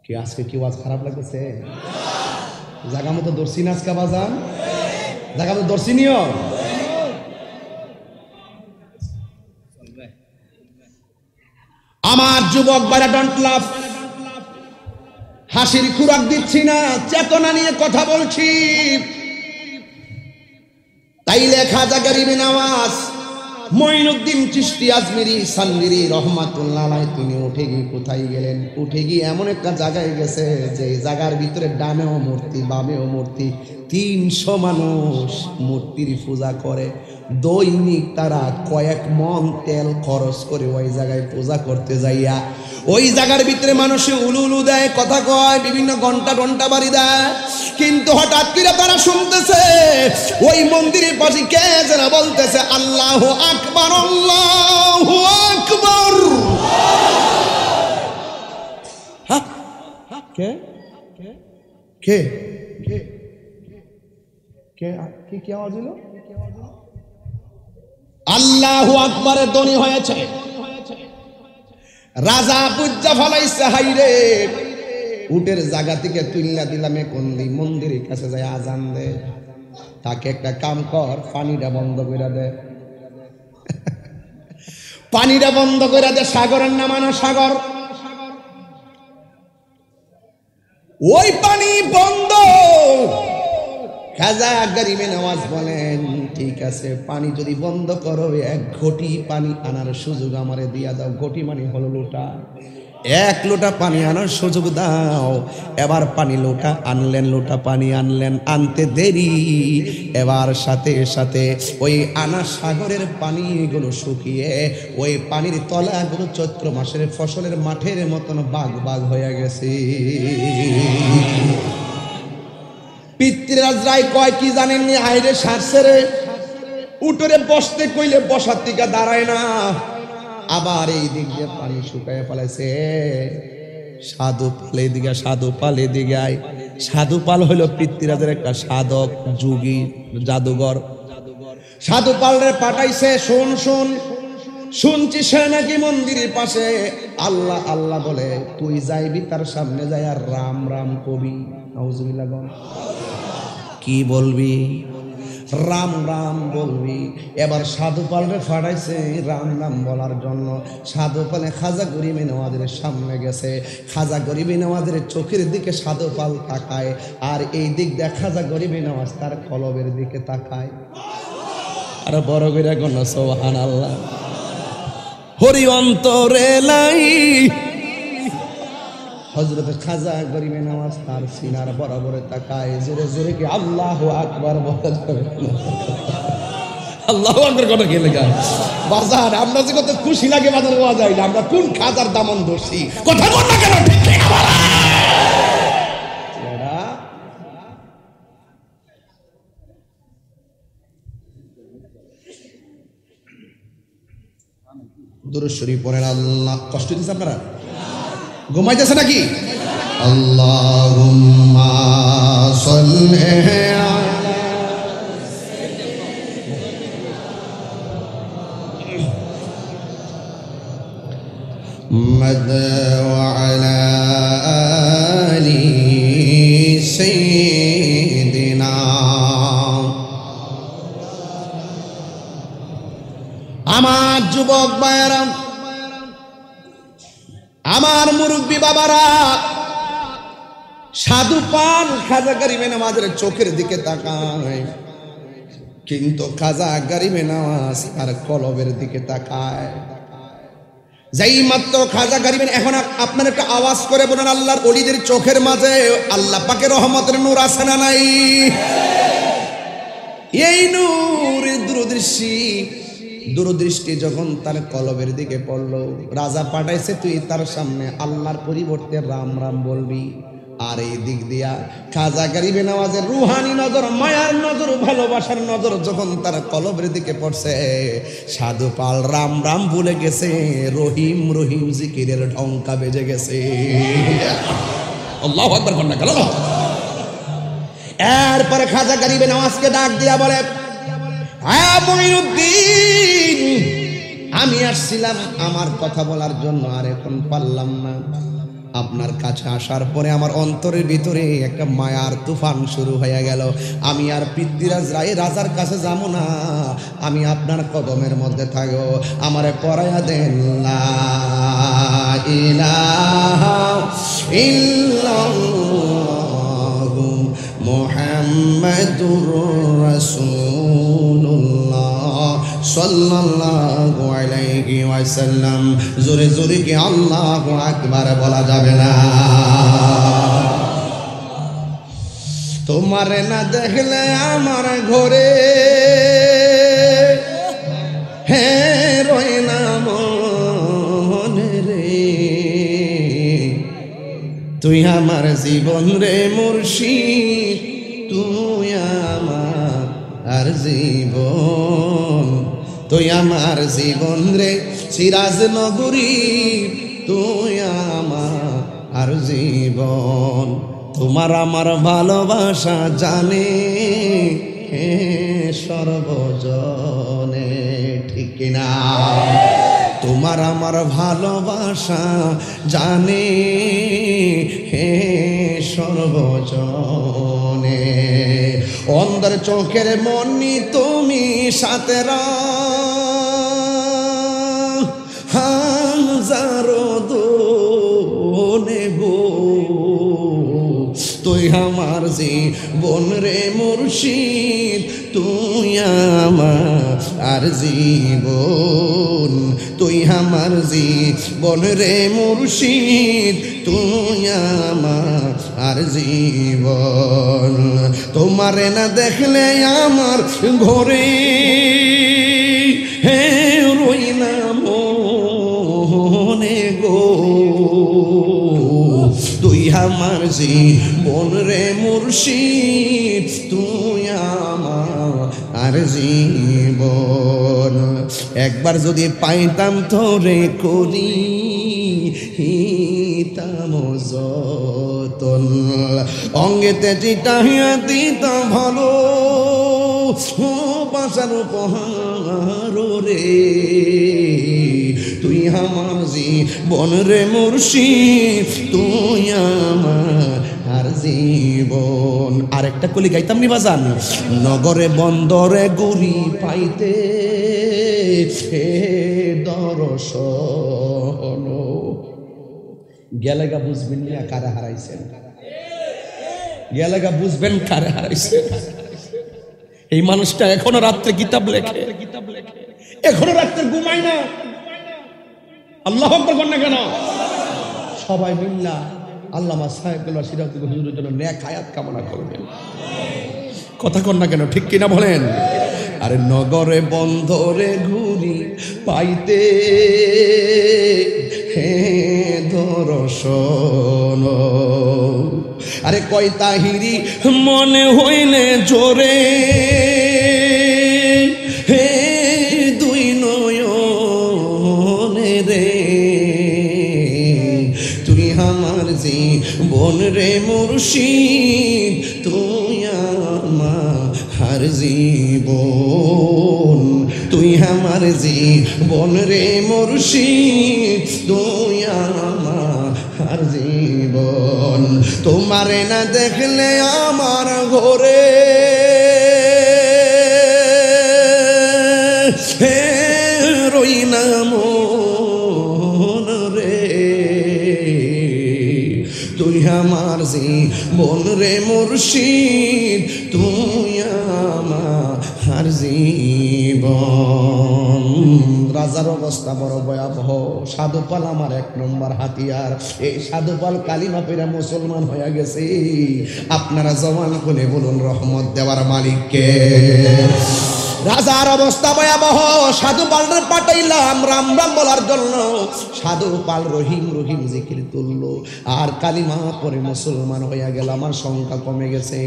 কি আজকে কি ওয়াজ খারাপ লাগতেছে জায়গা মতো দর্শি না আজকে বাজান জায়গা মতো দর্শনীয় আমার যুবক বাইরা ডন্ট লাভ হাসির খুরাক দিচ্ছি না চেতনা নিয়ে কথা বলছি তাই লেখা জাগরিবে নওয়াজ মঈনুদ্দিন চিশতি আজমিরি সানবিরি রহমাতুল্লাহ আলাইহি তিনি উঠে গিয়ে কোথায় গেলেন উঠে গিয়ে এমন একটা জায়গায় গেছে যে জায়গার ভিতরে ডানেও মূর্তি বামেও মূর্তি 300 মানুষ মূর্তির পূজা করে দৈনিক তারা কয়েক মন তেল খরচ করে ওই জায়গায় পূজা করতে যাইয়া ওই জায়গার ভিতরে মানুষে উলুলু দেয় কথা কয় বিভিন্ন ঘন্টা ঘন্টা বাড়ি দেয় কিন্তু হঠাৎ করে তারা শুনতেছে ওই মন্দিরের পাশে কে যেন বলতেছে আল্লাহু আকবার আল্লাহু আকবার কে কে কে কে কি কি আওয়াজ হলো আল্লাহু আকবারের ধ্বনি হয়েছে রাজা বুজ্জা ফলাইছে হাইরে উটের জায়গা থেকে তুইলা দিলাম এখন মন্দিরের কাছে যায় আজান দে তাকে একটা কাম কর পানিটা বন্ধ করে দে পানিটা বন্ধ করে দে সাগরের নামানো সাগর ওই পানি বন্ধ খাজা গরিবে নওয়াজ বলেন ঠিক আছে পানি যদি বন্ধ করো এক ঘটি পানি আনার সুযোগ আমারে দিয়া দাও ঘটি মানে হলো লোটা এক লোটা পানি আনার সুযোগ দাও এবার পানি লোটা আনলেন লোটা পানি আনলেন আনতে দেরি এবার সাথে সাথে ওই আনা সাগরের পানিগুলো শুকিয়ে ওই পানির তলাগুলো চৈত্র মাসের ফসলের মাঠের মতন বাগ বাগ হয়ে গেছে পিতৃরাজ রায় কয় কি জানেননি আইরে সারছে রে উঠরে বসতে কইলে বসার থেকে দাঁড়ায় না আবার এই দিক দিয়ে পানি শুকায় ফেলেছে সাধু পালে দিকে সাধু পালে দিকে সাধু পাল হইল পিতৃরাজের একটা সাধক যোগী জাদুঘর সাধু পালরে পাঠাইছে শোন শোন শুনছি সে নাকি মন্দিরের পাশে আল্লাহ আল্লাহ বলে, তুই যাইবি তার সামনে যাই আর রাম রাম কবি। নাউজুবিল্লাহ বল। কি বলবি? রাম রাম বলবি। এবার সাধু পালরে ফাড়াইছে রাম রাম বলার জন্য। সাধু পালে খাজা গরিবী নওয়াজের সামনে গেছে। খাজা গরিবী নওয়াজের চোখের দিকে সাধু পাল তাকায়, আর এই দিক দিয়ে খাজা গরিবী নওয়াজ তার কলবের দিকে তাকায়। আর বড় করে কোন সুবহানাল্লাহ। হরি অন্তরে লাই হযরত খাজা গরিবী নওয়াজ তার সিনার বরাবরে তাকায়। জোরে জোরে কি আল্লাহু আকবার বলা যাবে? আল্লাহু আকবার কথা কে লেখা বাজার? আমরা যে কত খুশি লাগে বাজার হওয়া যায় না, আমরা কোন খাজার দামন দোষী? কথা বল না কেন? ঠিক ঠিক বলা। দুরূদ শরীফ পড়েন। আল্লাহ কষ্ট দিচ্ছে আপনারা? ঘুমাইতেছে নাকি? আল্লাহুম্মা সাল্লি আলা মুহাম্মাদ ওয়া আলা আলি সাইয়্যিদিনা। আমার যুবক ভাইয়েরা, আমার মুরব্বী বাবারা, সাধু পাল খাজা গরিবে নওয়াজের চোখের দিকে তাকায়, কিন্তু খাজা গরিবে নওয়াজ আর কলবের দিকে তাকায়। যেই মাত্র খাজা গরিবে, এখন আপনার একটা আওয়াজ করে বলেন, আল্লাহর ওলিদের চোখের মাঝে আল্লাহ পাকের রহমতের নূর আছে না নাই? এই নূরের দূরদৃষ্টি যখন তার কলবের দিকে পড়লো, রাজা পাঠাইছে তুই তার সামনে আল্লাহর পরিবর্তে রাম রাম বলবি। আর এই দিক দিয়া খাজা গরিবে নওয়াজের রুহানি নজর, মায়ার নজর, ভালোবাসার নজর যখন তার কলবের দিকে পড়ছে, সাধু পাল রাম রাম ভুলে গেছে, রহিম রহিম জিকিরের ঢঙ্কা বেজে গেছে। আল্লাহু আকবার কন্যা গেল। এরপরে খাজা গরিবে নওয়াজকে ডাক দিয়া বলে, মঈনুদ্দিন, আমি আসছিলাম আমার কথা বলার জন্য, আর এখন পারলাম না। আপনার কাছে আসার পরে আমার অন্তরের ভিতরে একটা মায়ার তুফান শুরু হয়ে গেল। আমি আর পৃথ্বীরাজ রায় রাজার কাছে যাবো না, আমি আপনার কদমের মধ্যে থাকবো। আমারে পড়াইয়া দেন লা ইলাহা ইল্লাল্লাহু মুহাম্মাদুর রাসূলুল্লাহ সাল্লাল্লাহু আলাইহি ওয়াসাল্লাম। জোরে জোরে কি আল্লাহু আকবার বলা যাবে না? তোমারে না দেখলে আমার ঘরে হে রয় না মনে রে, তুই আমার জীবন রে মুর্শিদ, তুই আমার আর জীবন, তুই আমার জীবন রে সিরাজ নগরী, তুই আমার আর জীবন। তোমার আমার ভালোবাসা জানে সর্বজনে, ঠিক না? তোমার আমার ভালোবাসা জানে সর্বজনে। অন্ধের চোখের মনি তুমি সাথে হাজারো দোনে গো, তুই আমার জীবন রে মুর্শিদ, তুই আমার আর জীবন, তুই আমার জীবন রে মুর্শিদ, তুই আমার আর জীবন। তোমারে না দেখলে আমার ঘরে হে রই না মনে গো, তুই আমার জীবন রে মুর্শিদ, তুই আমার আর জীবন। একবার যদি পাইতাম তোরে করি হিতাম যতন, অঙ্গেতে চিটাইয়া দিতাম ভালো ভালোবাসার উপহার রে, তুই আমার জীবন রে মুর্শিদ, তুই আমার জীবন। আরেকটা কলি গাইতাম নি বাজান, নগরে বন্দরে গুরি পাইতে হে দর্শন, গেলেগা বুঝবেন না কারে হারাইছেন, গেলেগা বুঝবেন কারে হারাইছেন। এই মানুষটা এখনো রাত্রে কিতাব লেখে, এখনো রাত্রে ঘুমায় না। আল্লাহ আকবার কর না কেন? সবাই মিল্লা আল্লামা সাহেবুল্লাহ সিরাজুল হুজুরের জন্য নেক হায়াত কামনা করবেন। কথা কর না কেন? ঠিক কিনা বলেন? আরে নগরে বন্দরে ঘুরি পাইতে হে দর্শন, আরে কয় তাহিরি মনে হইলে জোরে হে দুই নয়নে রে, তুই আমার জীবন রে মুর্শিদ, তুই আমার জীবন, তুই আমার জীবন রে মুর্শিদ, তুই আমার জীবন। তোমারে না দেখলে আমার ঘরে হে রই না মন রে, তুই আমার জীবন রে মুর্শিদ, তুই আমার জীবন। রাজার অবস্থা বড় ভয়াবহ। সাধুপাল আমার এক নম্বর হাতিয়ার। এই সাধুপাল কালিমা পড়ে মুসলমান হয়ে গেছে। আপনারা জবান খুলে বলুন রহমত দেওয়ার মালিককে। রাজার অবস্থা ভয়াবহ। সাধুপালরে পাঠাইলাম রাম রাম বলার জন্য। সাধুপাল রহিম রহিম জিকির তুললো আর কালিমা পরে মুসলমান হইয়া গেল। আমার সংখ্যা কমে গেছে।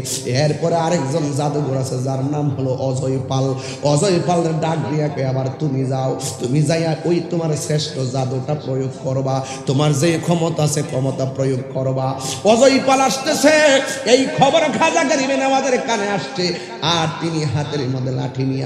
এরপরে আরেকজন জাদুঘর আছে যার নাম হলো অজয় পাল। অজয় পালের ডাক দিয়া কে আবার তুমি যাও, তুমি যাইয়া ওই তোমার শ্রেষ্ঠ জাদুটা প্রয়োগ করবা, তোমার যে ক্ষমতা আছে ক্ষমতা প্রয়োগ করবা। অজয় পাল আসতেছে, এই খবর খাজা গরিবে নওয়াজের কানে আসছে। আর তিনি হাতের মধ্যে লাঠি নিয়ে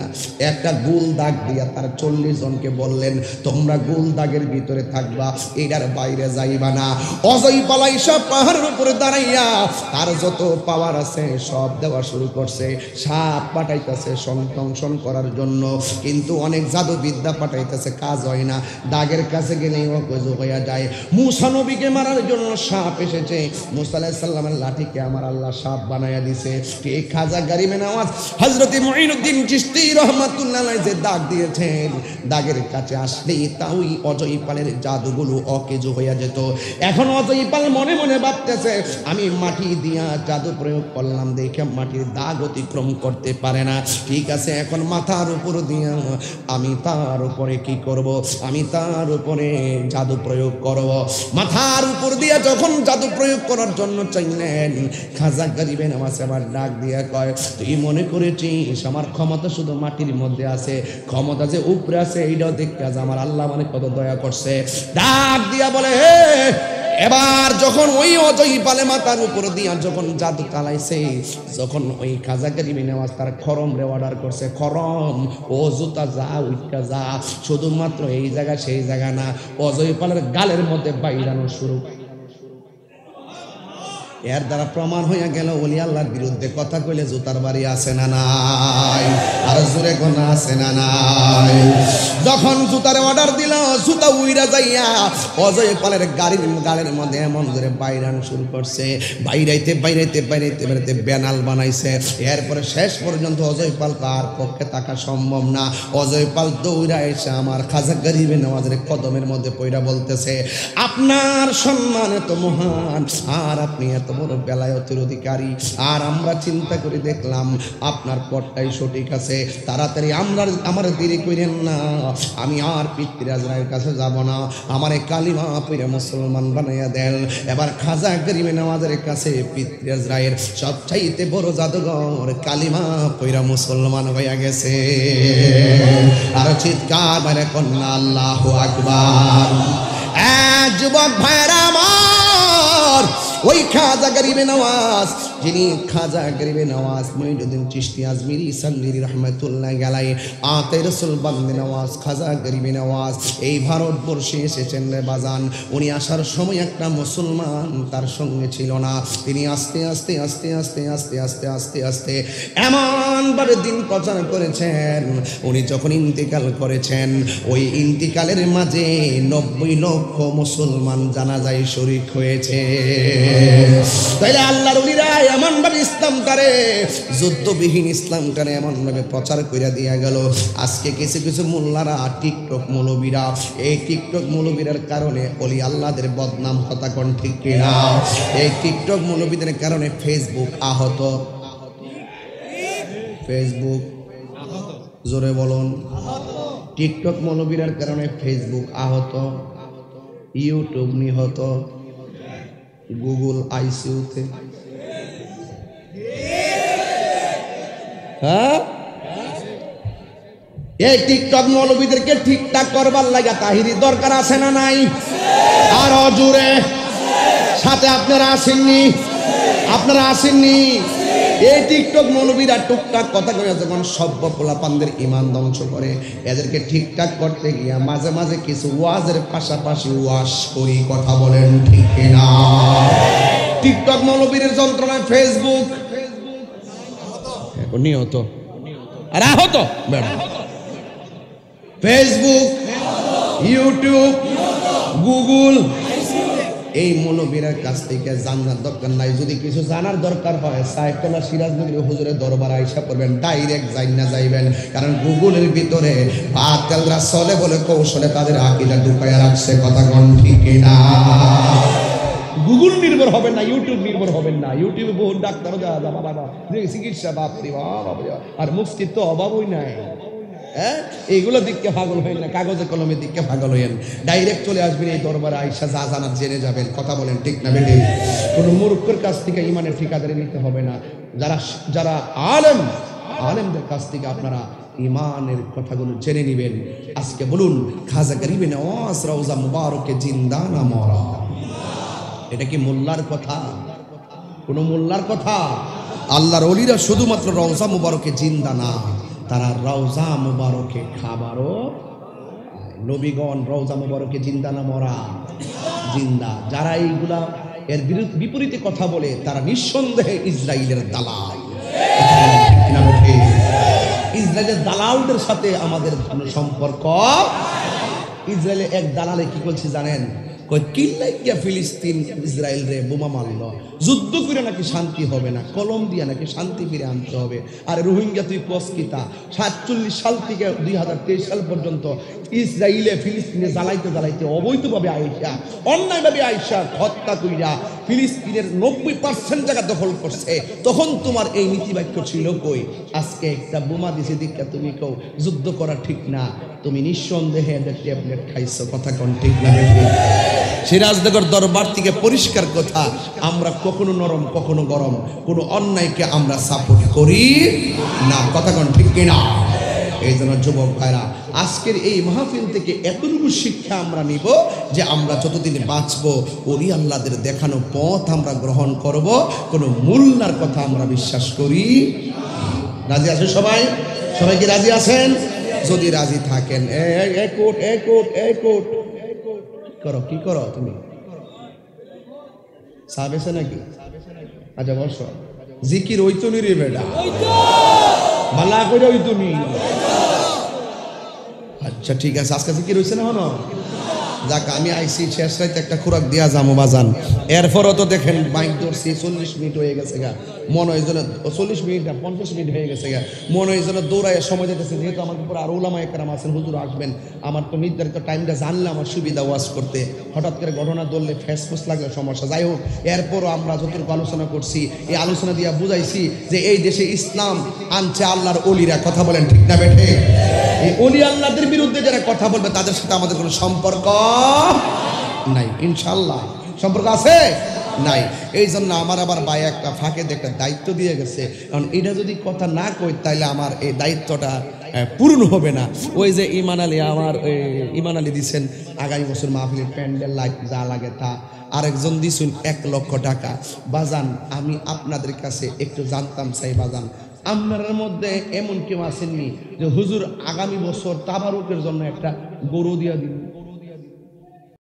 একটা গুল দাগ দিয়া তার 40 জনকে বললেন, তোমরা গুল দাগের ভিতরে থাকবা, এটার বাইরে যাইবা না। অজয় পালাই সব পাহাড়ের উপরে দাঁড়াইয়া তার যত পাওয়ার আছে সব দেওয়া শুরু করছে। সাপ পাঠাইতেছে সংদংশন করার জন্য, কিন্তু অনেক জাদু বিদ্যা পাঠাইতেছে, কাজ হয় না। দাগের কাছে গেলেই অকেজ হইয়া যায়। মুসা নবীকে মারার জন্য সাপ এসেছে। মুসা আলাইহিস সালামের লাঠিকে আমার আল্লাহ সাপ বানাইয়া দিছে। ঠিক খাজা গরিবে নওয়াজ হযরত মুঈনুদ্দিন চিশতি রহমাতুল্লাহ আলাইহি যে দাগ দিয়েছেন, দাগের কাছে আসলেই তাই অজয় পালের জাদুগুলো অকেজ হইয়া যেত। এখন অজয় পাল মনে মনে ভাবতেছে, আমি মাটি দিয়া জাদু প্রয়োগ করলাম দেখে মাটির দাগ অতিক্রম করতে পারে না। ঠিক আছে, এখন মাথার উপর দিয়া আমি তার উপরে কি করব? আমি তার উপরে জাদু প্রয়োগ করব। মাথার উপর দিয়া যখন জাদু প্রয়োগ করার জন্য চাইলেন, খাজা গরিবে নওয়াজ আবার ডাক দিয়া কয়, তুই মনে করেছিস আমার ক্ষমতা শুধু মাটির মধ্যে আছে? ক্ষমতা যে উপরে আছে এইটাও দেখতে আছে আমার আল্লাহ মানে কত দয়া করছে। ডাক দিয়া বলে, এবার যখন ওই অজয় পালে মাথার উপর দিয়া যখন জাদু চালাইছে, যখন ওই খাজা গরিবে নওয়াজ তার খরম রে অর্ডার করছে, খরম ও জুতা যা উইটা যা, শুধুমাত্র এই জায়গা সেই জায়গা না, অজয় পালের গালের মধ্যে বাইরানো শুরু। এর দ্বারা প্রমাণ হইয়া গেল ওলি আল্লাহর বিরুদ্ধে কথা কইলে জুতার বাড়ি আছে না নাই? আর জোরে কোনা আছে না নাই? যখন জুতার অর্ডার দিল, জুতা উইরা যাইয়া অজয় পালের গাড়ির মধ্যে এমন জোরে বাইরান শুরু করছে। বাইরাইতে বাইরাইতে বাইরাইতে বাইরাইতে বেনাল বানাইছে। এরপরে শেষ পর্যন্ত অজয় পাল তার পক্ষে থাকা সম্ভব না। অজয় পাল দৌড়া এসে আমার খাজা গরিবে নওয়াজের কদমের মধ্যে পইরা বলতেছে, আপনার সম্মান এত মহান, আর আপনি এত বড় বেলায়েতের অধিকারী, আর আমরা চিন্তা করে দেখলাম আপনার পথটাই সঠিক আছে। তাড়াতাড়ি আমার দেরি করেন না, আমি আর পিতৃরাজের কাছে যাব না, আমার কালিমা পড়ে মুসলমান বানাইয়া দেন। এবার খাজা গরিবে নওয়াজের কাছে পিতৃরাজের সবচাইতে বড় জাদুঘর কালিমা পড়ে মুসলমান হইয়া গেছে। আর চিৎকার মানে কন্যা আল্লাহু আকবার। যুবক ভাইরা আমার, ওই খাজা গরিবে নওয়াজ যিনি খাজা গরিবে নওয়াজ মুঈনুদ্দিন চিশতি আজমিরি সাল্লিরি রহমাতুল্লাহ আলাইহি আতে রাসূল বান্দে নওয়াজ খাজা গরিবে নওয়াজ এই ভারতবর্ষে এসেছেন রে বাজান। উনি আসার সময় একটা মুসলমান তার সঙ্গে ছিল না। তিনি আস্তে আস্তে আস্তে আস্তে আস্তে আস্তে আস্তে আস্তে এমনভাবে দিন প্রচার করেছেন, উনি যখন ইন্তিকাল করেছেন ওই ইন্তিকালের মাঝে 90 লক্ষ মুসলমান জানাজায় শরীক হয়েছে। তাইলে আল্লাহর ওলিরা এমনভাবে ইসলামটারে যুদ্ধবিহীন ইসলামটারে এমনভাবে প্রচার করে দিয়া গেল। আজকে কিছু কিছু মোল্লারা টিকটক মৌলবীরা এই টিকটক মৌলবীদের কারণে ওলি আল্লাহদের বদনাম হতা কোন ঠিক কিনা? এই টিকটক মৌলবীদের কারণে ফেসবুক আহত। ফেসবুক জোরে বলুন। টিকটক মৌলবীদের কারণে ফেসবুক আহত, ইউটিউব নিহত, গুগল আইসিইউতে। হ্যাঁ, এই টিকটক মৌলবীদেরকে ঠিকঠাক করবার লাগা তাহিরি দরকার আছে না নাই? আর জোরে সাথে আপনারা আসেননি? আপনারা আসেননি? এই টিকটক মৌলবীরা টুকটাক কথা কয়ে যখন সভ্য পোলাপানদের ইমান ধ্বংস করে, এদেরকে ঠিকঠাক করতে গিয়া মাঝে মাঝে কিছু ওয়াজের পাশাপাশি ওয়াজ করি। কথা বলেন ঠিক কিনা? টিকটক মৌলবীর যন্ত্রণায় ফেসবুক নিহত আর আহত। ফেসবুক, ইউটিউব, গুগল, এই মৌলবীর কাছ থেকে জানার দরকার নাই। যদি কিছু জানার দরকার হয় সাইফুল্লাহ সিরাজনগরী হুজুরের দরবার আইসা করবেন, ডাইরেক্ট জাইনা যাইবেন। কারণ গুগলের ভিতরে বাতিলরা চলে বলে কৌশলে তাদের আকীদা ঢুকায়া রাখছে। কথা কোন ঠিক কিনা? গুগল নির্ভর হবেন না, ইউটিউব নির্ভর হবেন না। ইউটিউবে বহু ডাক্তারও যাওয়া যাবা বাবা, চিকিৎসা বাপরি বাবা, আর মুফতির তো অভাবই নাই। হ্যাঁ, এইগুলো দিককে পাগল হইন না, কাগজে কলমের দিককে পাগল হইন। ডাইরেক্ট চলে আসবেন এই দরবারে আইসা যা জানার জেনে যাবেন। কথা বলেন ঠিক না বেটে? কোনো মূর্খের কাছ থেকে ইমানের ঠিকাদারি নিতে হবে না। যারা যারা আলেমদের কাছ থেকে আপনারা ইমানের কথাগুলো জেনে নেবেন। আজকে বলুন, খাজা গরিবে নওয়াজ রওজা মুবারকে জিন্দা না মরা? এটা কি মোল্লার কথা? কোন মোল্লার কথা? আল্লাহর ওলিরা শুধুমাত্র রওজা মুবারকে জিন্দা না, তারা রওজা মুবারকে খাবারও। নবীগণ রওজা মুবারকে জিন্দা না মরা? জিন্দা। যারা এইগুলা এর বিপরীতে কথা বলে তারা নিঃসন্দেহে ইসরায়েলের দালাল। ইসরায়েলের দালালদের সাথে আমাদের কোনো সম্পর্ক। ইসরায়েলের এক দালালে কি করছে জানেন? কিল্লাইয়া ফিলিস্তিন ইসরায়েল রে বোমা মারল, যুদ্ধ করে নাকি শান্তি হবে না, কলম দিয়া নাকি শান্তি ফিরে আনতে হবে। আর রোহিঙ্গা তুই কসকিতা 47 সাল থেকে 2023 সাল পর্যন্ত ইসরায়েলে ফিলিস্তিনে জ্বালাইতে জ্বালাইতে অবৈধভাবে আইসা, অন্যায়ভাবে আইসা হত্যা কইরা ফিলিস্তিনের 90% জায়গা দখল করছে। তখন তোমার এই নীতিবাক্য ছিল কই? আজকে একটা বোমা দিছে দিকা তুমি কেউ যুদ্ধ করা ঠিক না, তুমি নিঃসন্দেহে ট্যাবলেট খাইছো। কথা কোন ঠিক না? সিরাজনগর দরবার থেকে পরিষ্কার কথা, আমরা কখনো নরম কখনো গরম, কোনো অন্যায়কে আমরা সাপোর্ট করি না। কথা কোন ঠিক কিনা? এই জন্য যুবক ভাইরা, আজকের এই মাহফিল থেকে এতটুকু শিক্ষা আমরা নিব যে আমরা যতদিন বাঁচবো ওলি আল্লাহদের দেখানো পথ আমরা গ্রহণ করব, কোনো মোল্লার কথা আমরা বিশ্বাস করি। রাজি আছেন সবাই? সবাই কি রাজি আছেন? যদি রাজি থাকেন করো। কি করো তুমি? সাবেছে নাকি? আচ্ছা বর্ষ জিকির ওই তো নি রে বেটা, ভালা করে ওই তুমি। আচ্ছা ঠিক আছে, আজকে জিকির হইছে না? হনো যাক, আমি আইসি শেষ রাইতে একটা খোরাক দিয়া যাবো বাজান। এরপরও তো দেখেন বাইক ধরছি 40 মিনিট হয়ে গেছে গা, মনে হয় যেন 40 মিনিট না 50 মিনিট হয়ে গেছে গা, মনে হয় যেন দৌড়ায় সময় দিতেছে। যেহেতু আমার উপর আর ওলামা একরাম আছেন, হুজুর আসবেন, আমার তো নির্ধারিত টাইমটা জানলে আমার সুবিধা ওয়াজ করতে। হঠাৎ করে ঘটনা ধরলে ফেসফুস লাগলে সমস্যা। যাই হোক, এরপরও আমরা যতটুকু আলোচনা করছি, এই আলোচনা দিয়া বুঝাইছি যে এই দেশে ইসলাম আনছে আল্লাহর ওলিরা। কথা বলেন ঠিক না বেঠে? এই ওলি আল্লাহদের বিরুদ্ধে যারা কথা বলবে তাদের সাথে আমাদের কোনো সম্পর্ক নাই। ইনশাল্লাহ সম্পর্ক আছে নাই। এই জন্য আমার আবার ভাই একটা ফাঁকে একটা দায়িত্ব দিয়ে গেছে, কারণ এটা যদি কথা না কই তাইলে আমার এই দায়িত্বটা পূর্ণ হবে না। ওই যে ইমান আলী, আমার ইমান আলী দিচ্ছেন আগামী বছর মাহফিলের প্যান্ডেল লাইট যা লাগে তা, আরেকজন দিছেন 1 লক্ষ টাকা। বাজান আমি আপনাদের কাছে একটু জানতাম চাই বাজান, আপনার মধ্যে এমন কেউ আসেননি যে হুজুর আগামী বছর তাবারুকের জন্য একটা গরু দিয়া দিন?